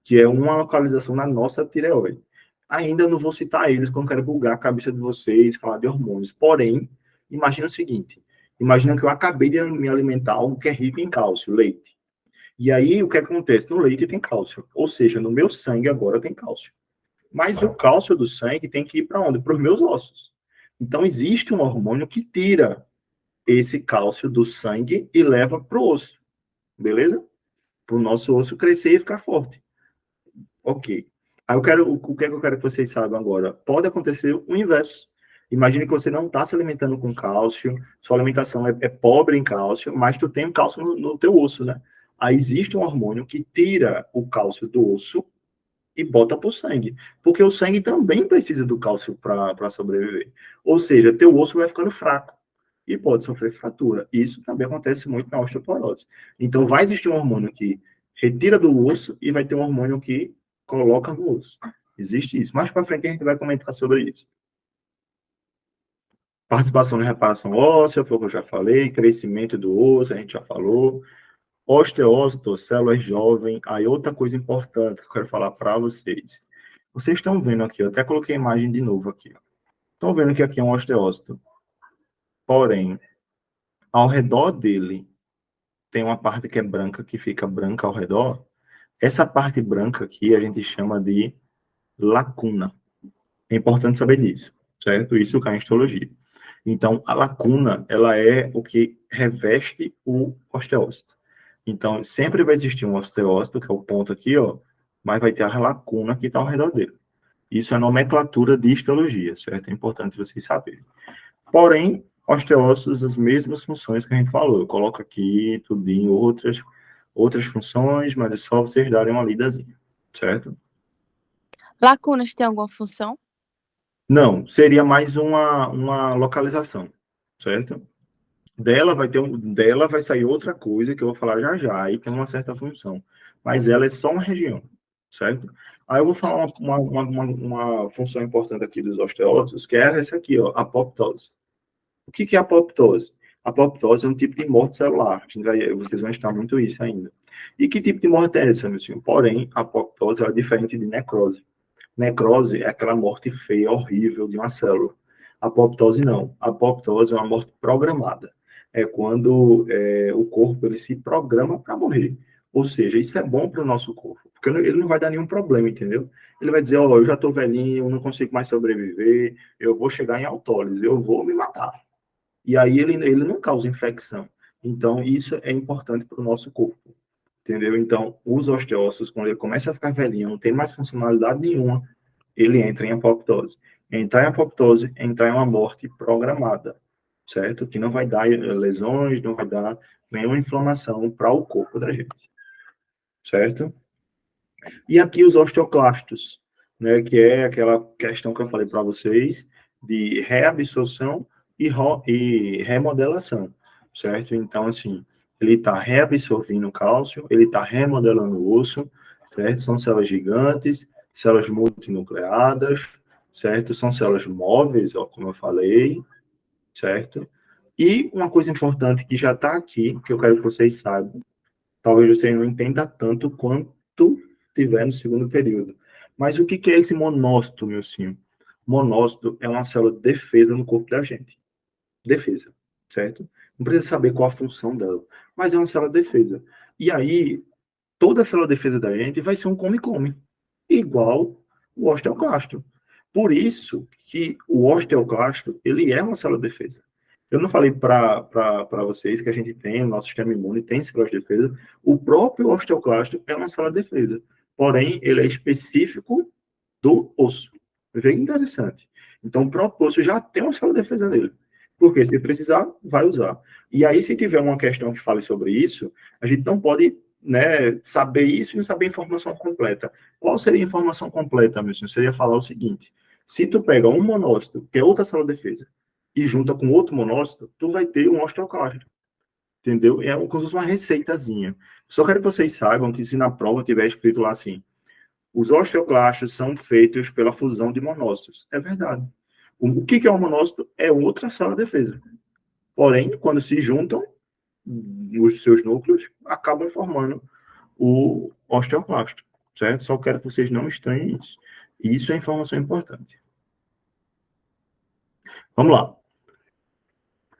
que é uma localização na nossa tireoide. Ainda não vou citar eles, porque eu não quero bugar a cabeça de vocês, falar de hormônios. Porém, imagina o seguinte: imagina que eu acabei de me alimentar algo que é rico em cálcio, leite. E aí, o que acontece? No leite tem cálcio. Ou seja, no meu sangue agora tem cálcio. Mas o cálcio do sangue tem que ir para onde? Para os meus ossos. Então, existe um hormônio que tira esse cálcio do sangue e leva para o osso. Beleza? Para o nosso osso crescer e ficar forte. Ok. Aí o que é que eu quero que vocês saibam agora? Pode acontecer o inverso. Imagine que você não está se alimentando com cálcio, sua alimentação é pobre em cálcio, mas tu tem cálcio no teu osso, né? Aí existe um hormônio que tira o cálcio do osso e bota para o sangue. Porque o sangue também precisa do cálcio para sobreviver. Ou seja, teu osso vai ficando fraco e pode sofrer fratura. Isso também acontece muito na osteoporose. Então, vai existir um hormônio que retira do osso e vai ter um hormônio que coloca no osso. Existe isso. Mais para frente a gente vai comentar sobre isso. Participação na reparação óssea, foi o que eu já falei. Crescimento do osso, a gente já falou. Osteócito, células jovens. Aí outra coisa importante que eu quero falar para vocês. Vocês estão vendo aqui, eu até coloquei a imagem de novo aqui. Estão vendo que aqui é um osteócito. Porém, ao redor dele tem uma parte que é branca, que fica branca ao redor. Essa parte branca aqui a gente chama de lacuna. É importante saber disso, certo? Isso que é a histologia. Então, a lacuna, ela é o que reveste o osteócito. Então, sempre vai existir um osteócito, que é o ponto aqui, ó, mas vai ter a lacuna que está ao redor dele. Isso é nomenclatura de histologia, certo? É importante vocês saberem. Porém, osteócitos, as mesmas funções que a gente falou. Eu coloco aqui, tudo em outras funções, mas é só vocês darem uma lidazinha, certo? Lacunas têm alguma função? Não, seria mais uma localização, certo? Dela vai sair outra coisa que eu vou falar já já, aí tem uma certa função. Mas ela é só uma região, certo? Aí eu vou falar uma função importante aqui dos osteócitos, que é essa aqui, ó, apoptose. O que é apoptose? Apoptose é um tipo de morte celular. Vocês vão estudar muito isso ainda. E que tipo de morte é essa, meu senhor? Porém, a apoptose é diferente de necrose. Necrose é aquela morte feia, horrível de uma célula. Apoptose não. Apoptose é uma morte programada. É quando o corpo ele se programa para morrer. Ou seja, isso é bom para o nosso corpo, porque ele não vai dar nenhum problema, entendeu? Ele vai dizer, ó, oh, eu já estou velhinho, não consigo mais sobreviver, eu vou chegar em autólise, eu vou me matar. E aí ele não causa infecção. Então, isso é importante para o nosso corpo, entendeu? Então, os osteócitos, quando ele começa a ficar velhinho, não tem mais funcionalidade nenhuma, ele entra em apoptose. Entrar em apoptose, entrar em uma morte programada, certo? Que não vai dar lesões, não vai dar nenhuma inflamação para o corpo da gente, certo? E aqui os osteoclastos, né, que é aquela questão que eu falei para vocês de reabsorção e remodelação, certo? Então, assim, ele está reabsorvendo o cálcio, ele está remodelando o osso, certo? São células gigantes, células multinucleadas, certo? São células móveis, ó, como eu falei, certo? E uma coisa importante que já está aqui, que eu quero que vocês saibam, talvez você não entenda tanto quanto tiver no segundo período. Mas o que é esse monócito, meu senhor? Monócito é uma célula de defesa no corpo da gente. Defesa, certo? Não precisa saber qual a função dela, mas é uma célula de defesa. E aí, toda a célula de defesa da gente vai ser um come-come, igual o osteoclasto. Por isso que o osteoclasto, ele é uma célula de defesa. Eu não falei para vocês que a gente tem, o nosso sistema imune tem células de defesa. O próprio osteoclasto é uma célula de defesa. Porém, ele é específico do osso. Bem interessante. Então, o próprio osso já tem uma célula de defesa dele. Porque se precisar, vai usar. E aí, se tiver uma questão que fale sobre isso, a gente não pode, né, saber isso e não saber a informação completa. Qual seria a informação completa, meu senhor? Seria falar o seguinte: se tu pega um monócito, que é outra célula de defesa, e junta com outro monócito, tu vai ter um osteoclasto. Entendeu? É como se fosse uma receitazinha. Só quero que vocês saibam que se na prova tiver escrito lá assim, os osteoclastos são feitos pela fusão de monócitos. É verdade. O que é um monócito? É outra célula de defesa. Porém, quando se juntam, os seus núcleos acabam formando o osteoclasto, certo? Só quero que vocês não estranhem isso. Isso é informação importante. Vamos lá.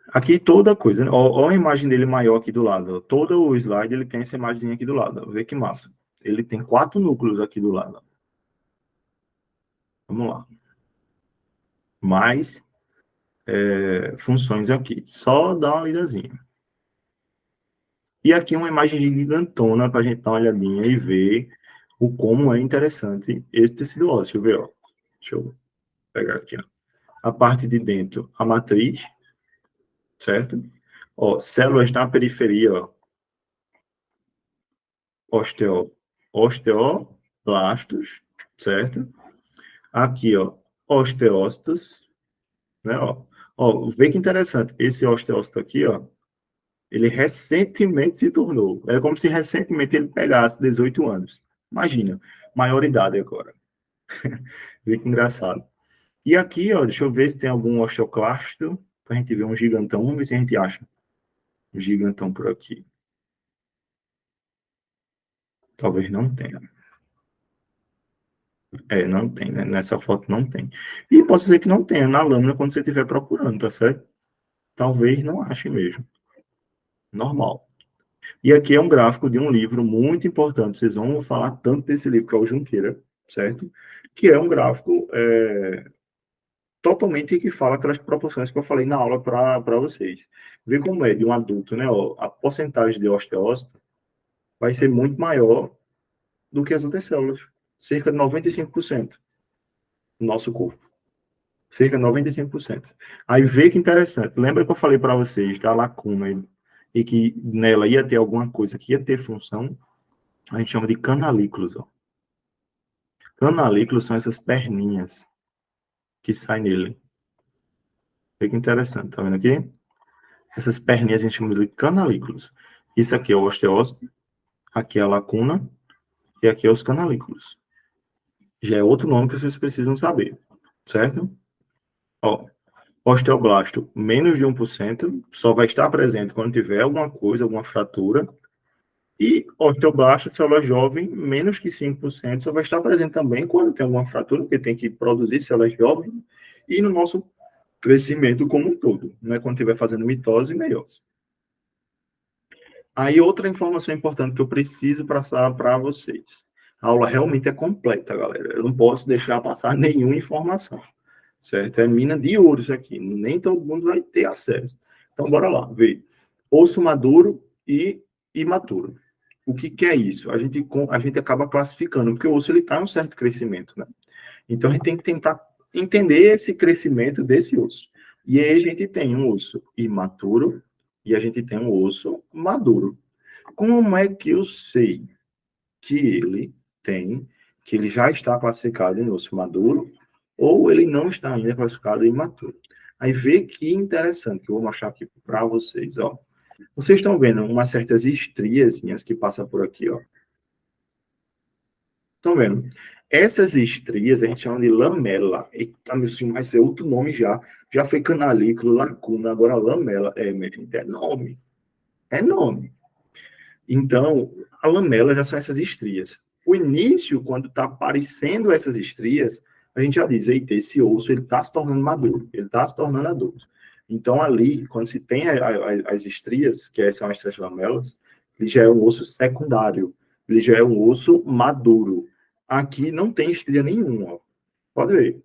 Aqui toda coisa, né? Ó a imagem dele maior aqui do lado. Ó. Todo o slide ele tem essa imagem aqui do lado. Ó. Vê que massa. Ele tem 4 núcleos aqui do lado. Ó. Vamos lá. Mais funções aqui. Só dá uma lidazinha. E aqui uma imagem gigantona para a gente dar uma olhadinha e ver o como é interessante esse tecido ósseo. Ver, ó. Deixa eu pegar aqui. Ó. A parte de dentro, a matriz, certo? Ó, células na periferia, ó. Osteoblastos, certo? Aqui, ó, osteócitos, né, ó. Ó, vê que interessante, esse osteócito aqui, ó, ele recentemente se tornou, é como se recentemente ele pegasse 18 anos. Imagina, maioridade agora. Vê que engraçado. E aqui, ó, deixa eu ver se tem algum osteoclasto, pra gente ver um gigantão, vamos ver se a gente acha um gigantão por aqui. Talvez não tenha. Não tem, né? Nessa foto não tem. E pode ser que não tenha na lâmina quando você estiver procurando, tá certo? Talvez não ache mesmo. Normal. E aqui é um gráfico de um livro muito importante. Vocês vão falar tanto desse livro, que é o Junqueira, certo? Que é um gráfico totalmente que fala aquelas proporções que eu falei na aula para vocês. Vê como é de um adulto, né? Ó, a porcentagem de osteócito vai ser muito maior do que as outras células. Cerca de 95% do nosso corpo. Cerca de 95%. Aí vê que interessante. Lembra que eu falei para vocês da lacuna e que nela ia ter alguma coisa que ia ter função? A gente chama de canalículos. Ó. Canalículos são essas perninhas que saem nele. Vê que interessante. Tá vendo aqui? Essas perninhas a gente chama de canalículos. Isso aqui é o osteócito, aqui é a lacuna e aqui é os canalículos. Já é outro nome que vocês precisam saber, certo? Ó, osteoblasto, menos de 1%, só vai estar presente quando tiver alguma coisa, alguma fratura. E osteoblasto, célula jovem, menos que 5%, só vai estar presente também quando tem alguma fratura, porque tem que produzir células jovens, e no nosso crescimento como um todo, não é quando estiver fazendo mitose e meiose. Aí outra informação importante que eu preciso passar para vocês. A aula realmente é completa, galera. Eu não posso deixar passar nenhuma informação, certo? É mina de ouro isso aqui. Nem todo mundo vai ter acesso. Então, bora lá, ver. Osso maduro e imaturo. O que é isso? A gente acaba classificando, porque o osso está em um certo crescimento, né? Então, a gente tem que tentar entender esse crescimento desse osso. E aí a gente tem um osso imaturo e a gente tem um osso maduro. Como é que eu sei que que ele já está classificado em osso maduro, ou ele não está ainda classificado em imaturo? Aí vê que interessante, que eu vou mostrar aqui para vocês, ó. Vocês estão vendo umas certas estriazinhas que passam por aqui, ó. Estão vendo? Essas estrias a gente chama de lamela. Eita, meu senhor, mas é outro nome já. Já foi canalículo, lacuna, agora lamela. É, minha gente, é nome. É nome. Então, a lamela já são essas estrias. O início, quando está aparecendo essas estrias, a gente já diz, eita, esse osso ele está se tornando maduro, ele está se tornando adulto. Então, ali, quando se tem as estrias, que são essas lamelas, ele já é um osso secundário, ele já é um osso maduro. Aqui não tem estria nenhuma, ó. Pode ver.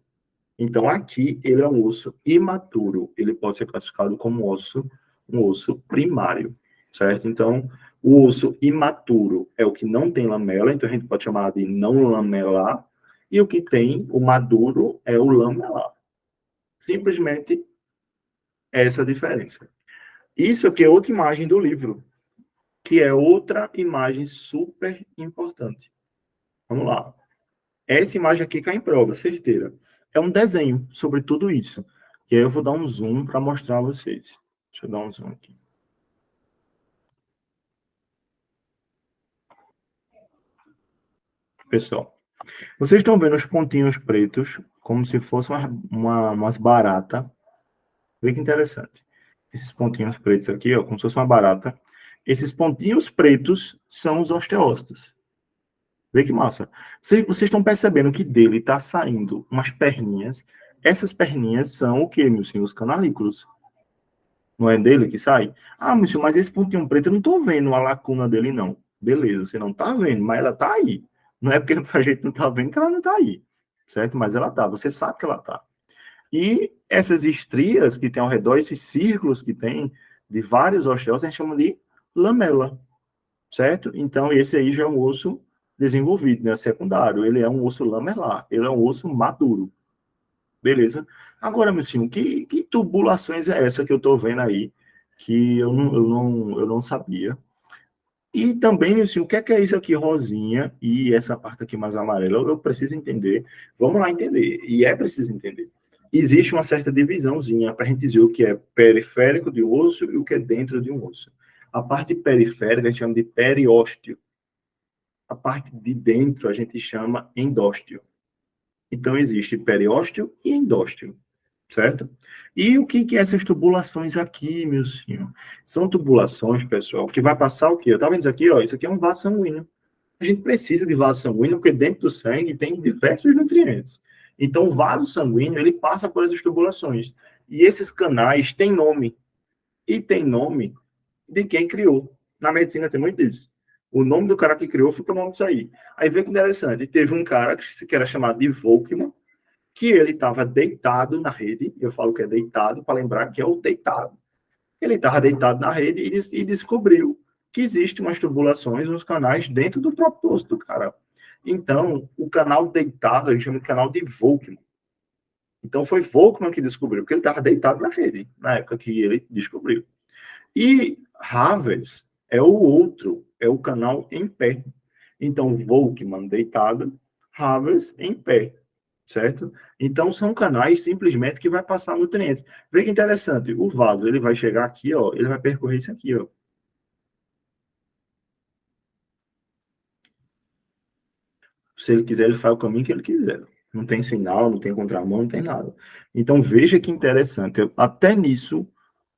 Então, aqui ele é um osso imaturo, ele pode ser classificado como um osso primário, certo? Então, o osso imaturo é o que não tem lamela, então a gente pode chamar de não lamelar, e o que tem, o maduro, é o lamelar. Simplesmente essa diferença. Isso aqui é outra imagem do livro, que é outra imagem super importante. Vamos lá. Essa imagem aqui cai em prova, certeira. É um desenho sobre tudo isso. E aí eu vou dar um zoom para mostrar a vocês. Deixa eu dar um zoom aqui. Pessoal, vocês estão vendo os pontinhos pretos como se fossem umas baratas. Vê que interessante. Esses pontinhos pretos aqui, ó, como se fosse uma barata. Esses pontinhos pretos são os osteócitos. Vê que massa. Vocês estão percebendo que dele está saindo umas perninhas. Essas perninhas são o quê, meu senhor? Os canalículos. Não é dele que sai? Ah, meu senhor, mas esse pontinho preto eu não estou vendo a lacuna dele, não. Beleza, você não está vendo, mas ela está aí. Não é porque a gente não está vendo que ela não está aí. Certo? Mas ela está. Você sabe que ela está. E essas estrias que tem ao redor, esses círculos que tem de vários osteócitos, a gente chama de lamela. Certo? Então, esse aí já é um osso desenvolvido, né? Secundário. Ele é um osso lamelar. Ele é um osso maduro. Beleza? Agora, meu senhor, que tubulações é essa que eu estou vendo aí, que eu não sabia? E também, meu senhor, o que é isso aqui, rosinha, e essa parte aqui mais amarela? Eu preciso entender. Vamos lá entender. E é preciso entender. Existe uma certa divisãozinha para a gente dizer o que é periférico de um osso e o que é dentro de um osso. A parte periférica a gente chama de periósteo. A parte de dentro a gente chama endósteo. Então, existe periósteo e endósteo, certo? E o que é essas tubulações aqui, meu senhor? São tubulações, pessoal, que vai passar o quê? Eu estava vendo isso aqui, ó, isso aqui é um vaso sanguíneo. A gente precisa de vaso sanguíneo porque dentro do sangue tem diversos nutrientes. Então, o vaso sanguíneo, ele passa por essas tubulações. E esses canais têm nome. E tem nome de quem criou. Na medicina tem muito disso. O nome do cara que criou fica o nome disso aí. Aí vê que interessante. Teve um cara que era chamado de Volkmann, que ele estava deitado na rede. Eu falo que é deitado para lembrar que é o deitado. Ele estava deitado na rede e descobriu que existem umas tubulações nos canais dentro do próprio osso do cara. Então, o canal deitado, a gente chama de canal de Volkmann. Então, foi Volkmann que descobriu, porque ele estava deitado na rede, na época que ele descobriu. E Havers é o outro, é o canal em pé. Então, Volkmann deitado, Havers em pé, certo? Então, são canais simplesmente que vai passar nutrientes. Veja que interessante, o vaso, ele vai chegar aqui, ó, ele vai percorrer isso aqui, ó. Se ele quiser, ele faz o caminho que ele quiser. Não tem sinal, não tem contramão, não tem nada. Então, veja que interessante. Até nisso,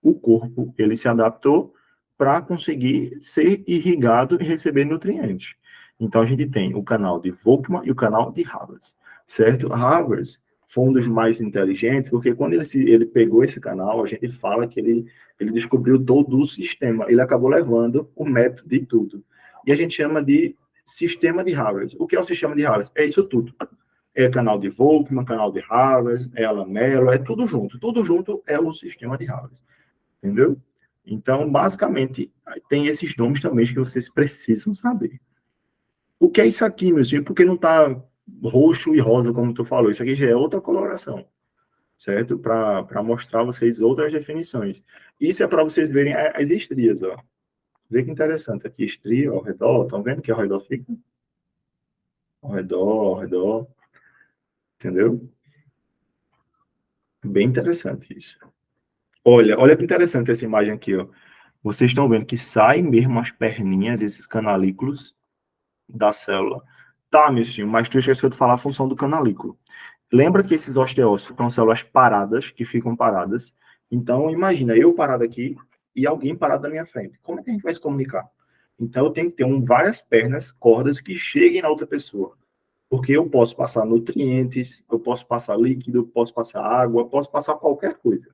o corpo ele se adaptou para conseguir ser irrigado e receber nutrientes. Então, a gente tem o canal de Volkmann e o canal de Havers, certo? Havers foi um dos mais inteligentes, porque quando ele pegou esse canal, a gente fala que ele descobriu todo o sistema. Ele acabou levando o método de tudo. E a gente chama de sistema de Havers. O que é o sistema de Havers? É isso tudo. É canal de Volkmann, canal de Havers, é a lamela, é tudo junto. Tudo junto é o sistema de Havers. Entendeu? Então, basicamente, tem esses nomes também que vocês precisam saber. O que é isso aqui, meu senhor? Porque não está roxo e rosa, como tu falou. Isso aqui já é outra coloração, certo? Para mostrar a vocês outras definições. Isso é para vocês verem as estrias, ó. Vê que interessante. Aqui, estria ao redor. Estão vendo que ao redor fica? Ao redor. Entendeu? Bem interessante isso. Olha que interessante essa imagem aqui, ó. Vocês estão vendo que saem mesmo as perninhas, esses canalículos da célula. Tá, meu senhor, mas tu esqueceu de falar a função do canalículo. Lembra que esses osteócitos são células paradas, que ficam paradas. Então, imagina, eu parado aqui e alguém parado na minha frente. Como é que a gente vai se comunicar? Então, eu tenho que ter várias pernas, cordas que cheguem na outra pessoa. Porque eu posso passar nutrientes, eu posso passar líquido, eu posso passar água, eu posso passar qualquer coisa.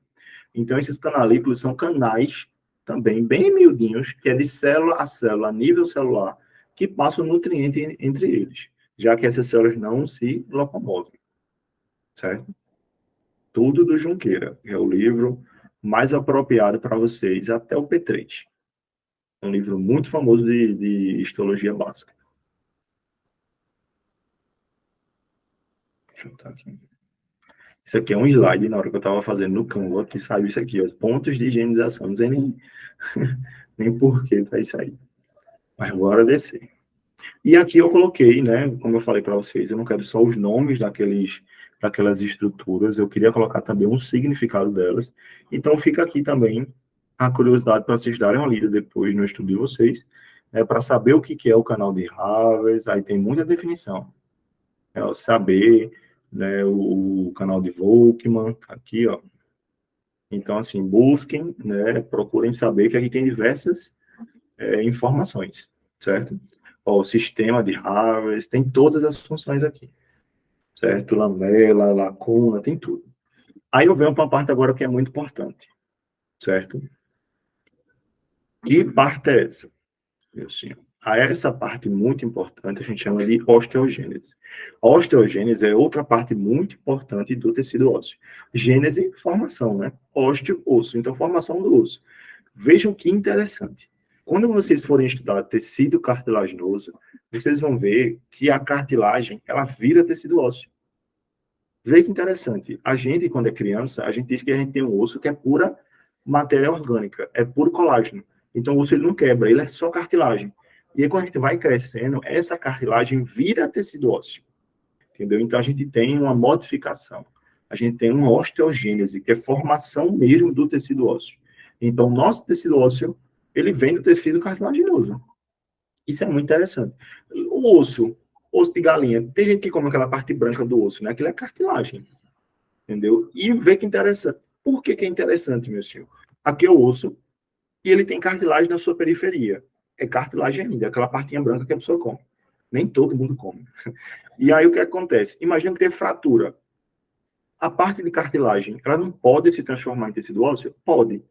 Então, esses canalículos são canais também bem miudinhos, que é de célula a célula, a nível celular, que passam nutriente entre eles, já que essas células não se locomovem, certo? Tudo do Junqueira, é o livro mais apropriado para vocês, até o P3. É um livro muito famoso de histologia básica. Deixa eu botar aqui. Isso aqui é um slide, na hora que eu estava fazendo no Canva, que saiu isso aqui, ó, pontos de higienização. Não sei nem por que tá isso aí. Mas bora descer. E aqui eu coloquei, né, como eu falei para vocês, eu não quero só os nomes daquelas estruturas, eu queria colocar também um significado delas. Então fica aqui também a curiosidade para vocês darem uma lida depois no estudo de vocês, né, para saber o que é o canal de Havers, aí tem muita definição. É o saber, né, o canal de Volkmann, aqui, ó. Então, assim, busquem, né, procurem saber que aqui tem diversas informações, certo? Ó, o sistema de Harvard, tem todas as funções aqui, certo? Lamela, lacuna, tem tudo. Aí eu venho para uma parte agora que é muito importante, certo? Que parte é essa, meu senhor? A essa parte muito importante a gente chama de osteogênese. A osteogênese é outra parte muito importante do tecido ósseo. Gênese, formação, né? Ósteo, osso. Então, formação do osso. Vejam que interessante. Quando vocês forem estudar tecido cartilaginoso, vocês vão ver que a cartilagem, ela vira tecido ósseo. Veja que interessante. A gente, quando é criança, a gente diz que a gente tem um osso que é pura matéria orgânica, é puro colágeno. Então, o osso ele não quebra, ele é só cartilagem. E aí, quando a gente vai crescendo, essa cartilagem vira tecido ósseo. Entendeu? Então, a gente tem uma modificação. A gente tem uma osteogênese, que é formação mesmo do tecido ósseo. Então, o nosso tecido ósseo, ele vem do tecido cartilaginoso. Isso é muito interessante. O osso de galinha, tem gente que come aquela parte branca do osso, né? Aquilo é cartilagem, entendeu? E vê que interessante. Por que é interessante, meu senhor? Aqui é o osso e ele tem cartilagem na sua periferia. É cartilagem ainda, aquela partinha branca que a pessoa come. Nem todo mundo come. E aí o que acontece? Imagina que tem fratura. A parte de cartilagem, ela não pode se transformar em tecido ósseo? Pode.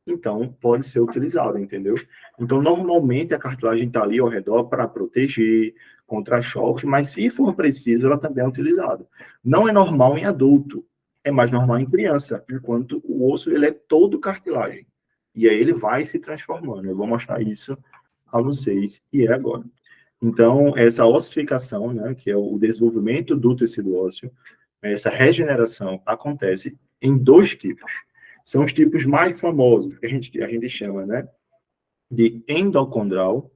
então pode ser utilizada, entendeu? Então, normalmente a cartilagem está ali ao redor para proteger contra choques, mas se for preciso, ela também é utilizada. Não é normal em adulto, é mais normal em criança, enquanto o osso ele é todo cartilagem. E aí ele vai se transformando. Eu vou mostrar isso a vocês, e é agora. Então, essa ossificação, né, que é o desenvolvimento do tecido ósseo, essa regeneração acontece em dois tipos. São os tipos mais famosos, que a gente chama, né, de endocondral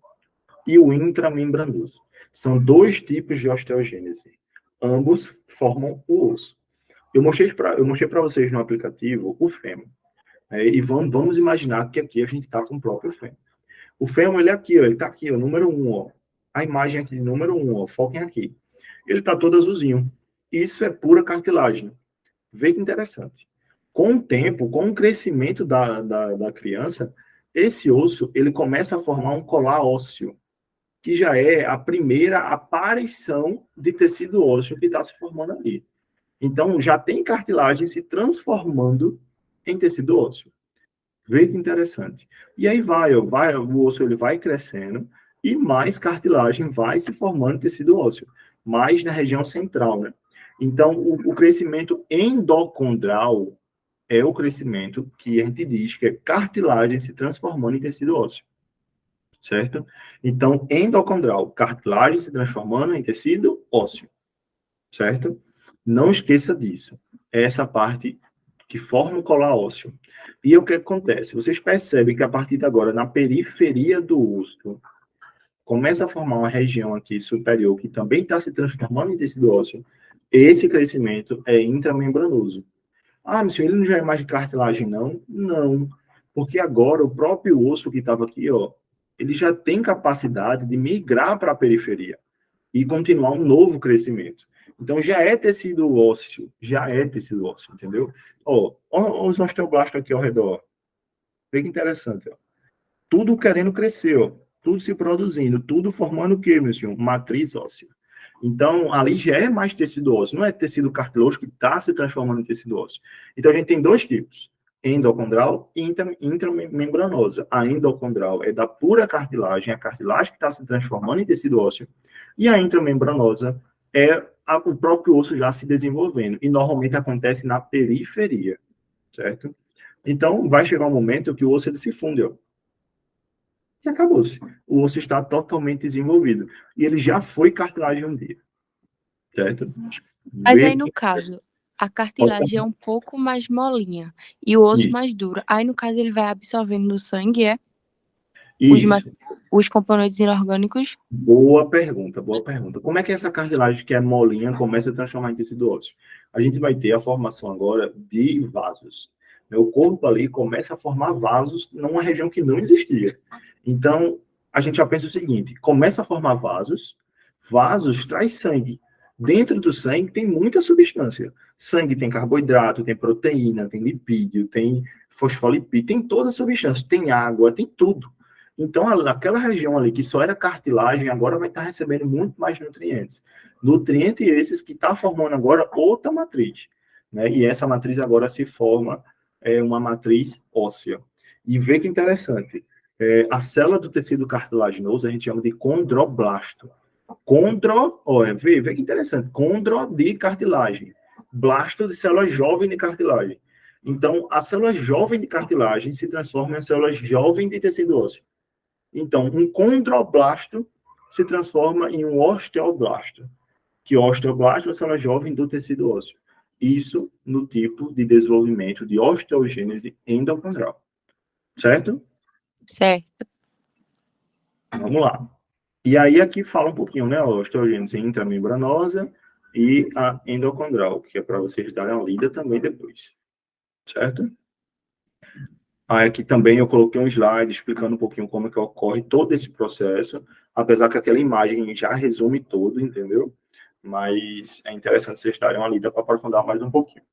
e o intramembranoso. São dois tipos de osteogênese. Ambos formam o osso. Eu mostrei para vocês no aplicativo o fêmur. E vamos imaginar que aqui a gente está com o próprio fêmur. O fêmur, ele é aqui, ó, ele está aqui, ó, número 1, ó. A imagem aqui, número 1, ó, foquem aqui. Ele está todo azulzinho. Isso é pura cartilagem. Vê que interessante. Com o tempo, com o crescimento da criança, esse osso ele começa a formar um colar ósseo, que já é a primeira aparição de tecido ósseo que está se formando ali. Então, já tem cartilagem se transformando em tecido ósseo. Vê que interessante. E aí o osso ele vai crescendo e mais cartilagem vai se formando em tecido ósseo, mais na região central, né? Então, o crescimento endocondral é o crescimento que a gente diz que é cartilagem se transformando em tecido ósseo, certo? Então, endocondral, cartilagem se transformando em tecido ósseo, certo? Não esqueça disso. Essa parte que forma o colar ósseo. E o que acontece? Vocês percebem que a partir de agora, na periferia do osso, começa a formar uma região aqui superior que também está se transformando em tecido ósseo. Esse crescimento é intramembranoso. Ah, mas ele não já é mais de cartilagem, não? Não. Porque agora o próprio osso que estava aqui, ó, ele já tem capacidade de migrar para a periferia e continuar um novo crescimento. Então já é tecido ósseo, entendeu? Ó, os osteoblastos aqui ao redor. Vê que interessante, ó. Tudo querendo crescer, ó. Tudo se produzindo, tudo formando o quê, meu senhor? Matriz óssea. Então, ali já é mais tecido ósseo, não é tecido cartilaginoso que está se transformando em tecido ósseo. Então, a gente tem dois tipos, endocondral e intramembranosa. A endocondral é da pura cartilagem, a cartilagem que está se transformando em tecido ósseo, e a intramembranosa é o próprio osso já se desenvolvendo, e normalmente acontece na periferia, certo? Então, vai chegar um momento que o osso ele se funde, ó, e acabou-se. O osso está totalmente desenvolvido. E ele já foi cartilagem um dia, certo? Mas aí, Vê no que... caso, a cartilagem é um pouco mais molinha e o osso Isso, mais duro. Aí, no caso, ele vai absorvendo no sangue, os, ma- isso. os componentes inorgânicos. Boa pergunta, boa pergunta. Como é que essa cartilagem que é molinha começa a transformar em tecido ósseo? A gente vai ter a formação agora de vasos. O corpo ali começa a formar vasos numa região que não existia. Então, a gente já pensa o seguinte, começa a formar vasos, vasos traz sangue. Dentro do sangue tem muita substância. Sangue tem carboidrato, tem proteína, tem lipídio, tem fosfolipídio, tem toda a substância, tem água, tem tudo. Então, aquela região ali que só era cartilagem, agora vai estar recebendo muito mais nutrientes. Nutrientes esses que está formando agora outra matriz. Né? E essa matriz agora se forma uma matriz óssea. E vê que interessante. A célula do tecido cartilaginoso a gente chama de condroblasto. Olha, vê que interessante. Condro de cartilagem. Blasto de célula jovem de cartilagem. Então, a célula jovem de cartilagem se transforma em célula jovem de tecido ósseo. Então, um condroblasto se transforma em um osteoblasto, que osteoblasto é a célula jovem do tecido ósseo. Isso no tipo de desenvolvimento de osteogênese endocondral. Certo? Certo. Vamos lá. E aí aqui fala um pouquinho, né? A osteogênese intramembranosa e a endocondral, que é para vocês darem uma lida também depois. Certo? Aí aqui também eu coloquei um slide explicando um pouquinho como é que ocorre todo esse processo, apesar que aquela imagem já resume tudo, entendeu? Mas é interessante vocês darem uma lida para aprofundar mais um pouquinho.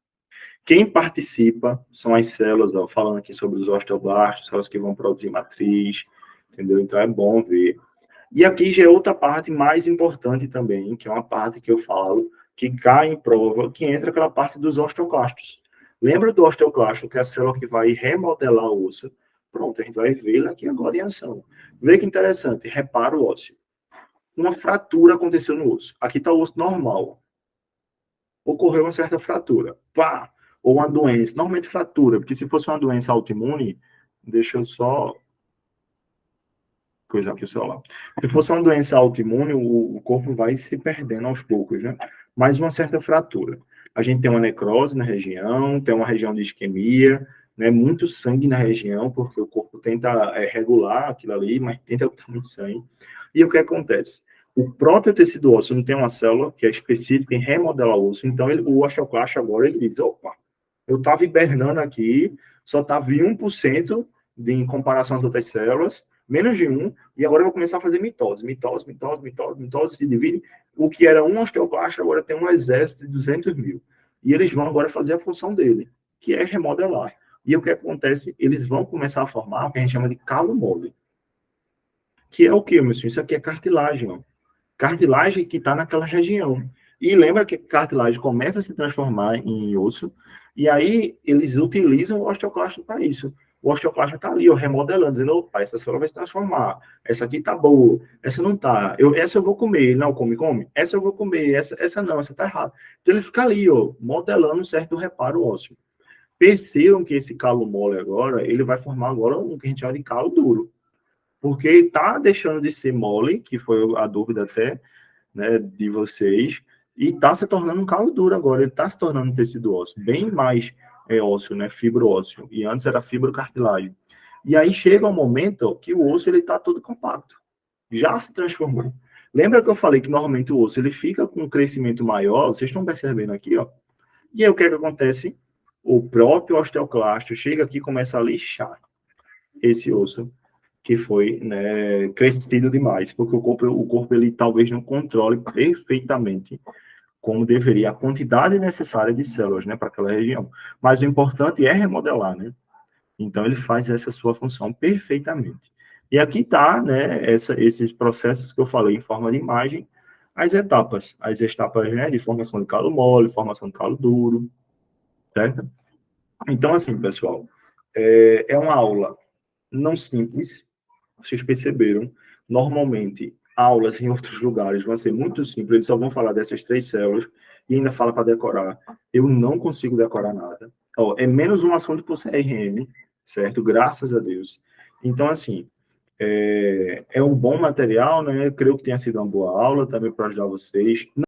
Quem participa são as células, ó, falando aqui sobre os osteoblastos, células que vão produzir matriz, entendeu? Então é bom ver. E aqui já é outra parte mais importante também, que é uma parte que eu falo, que cai em prova, que entra aquela parte dos osteoclastos. Lembra do osteoclasto, que é a célula que vai remodelar o osso? Pronto, a gente vai ver aqui agora em ação. Vê que interessante, reparo ósseo. Uma fratura aconteceu no osso. Aqui está o osso normal. Ocorreu uma certa fratura. Pá! Ou uma doença. Normalmente fratura, porque se fosse uma doença autoimune, deixa eu só coisa aqui o celular. Se fosse uma doença autoimune, o corpo vai se perdendo aos poucos, né? Mas uma certa fratura. A gente tem uma necrose na região, tem uma região de isquemia, né? Muito sangue na região, porque o corpo tenta regular aquilo ali, mas tenta botar muito sangue. E o que acontece? O próprio tecido ósseo não tem uma célula que é específica em remodelar o osso, então o osteoclasto agora ele diz, opa, eu estava hibernando aqui, só estava em 1% em comparação às outras células, menos de 1, e agora eu vou começar a fazer mitose, se divide. O que era um osteoclasto agora tem um exército de 200 mil. E eles vão agora fazer a função dele, que é remodelar. E o que acontece? Eles vão começar a formar o que a gente chama de calo mole. Que é o quê, meu senhor? Isso aqui é cartilagem, ó. Cartilagem que está naquela região. E lembra que a cartilagem começa a se transformar em osso, e aí eles utilizam o osteoclasto para isso. O osteoclasto está ali, ó, remodelando, dizendo, opa, essa célula vai se transformar, essa aqui tá boa, essa não tá, essa eu vou comer, não, come, essa eu vou comer, essa não, essa tá errada. Então ele fica ali, ó, modelando um certo reparo ósseo. Percebam que esse calo mole agora, ele vai formar agora um que a gente chama de calo duro, porque está deixando de ser mole, que foi a dúvida até, né, de vocês, e está se tornando um calo duro agora, ele está se tornando um tecido ósseo, bem mais ósseo, né, fibro ósseo, e antes era fibrocartilagem. E aí chega um momento que o osso ele está todo compacto, já se transformou. Lembra que eu falei que normalmente o osso ele fica com um crescimento maior, vocês estão percebendo aqui, ó. E aí o que é que acontece? O próprio osteoclasto chega aqui e começa a lixar esse osso que foi, né, crescido demais, porque o corpo ele talvez não controle perfeitamente como deveria a quantidade necessária de células, né, para aquela região. Mas o importante é remodelar, né? Então ele faz essa sua função perfeitamente. E aqui está, né, esses processos que eu falei em forma de imagem, as etapas, né, de formação de calo mole, formação de calo duro, certo? Então, assim, pessoal, é uma aula não simples, vocês perceberam, normalmente aulas em outros lugares vão ser muito simples, eles só vão falar dessas 3 células e ainda fala para decorar. Eu não consigo decorar nada. Ó, é menos um assunto por CRM, certo? Graças a Deus. Então, assim, é um bom material, né? Eu creio que tenha sido uma boa aula também para ajudar vocês. Não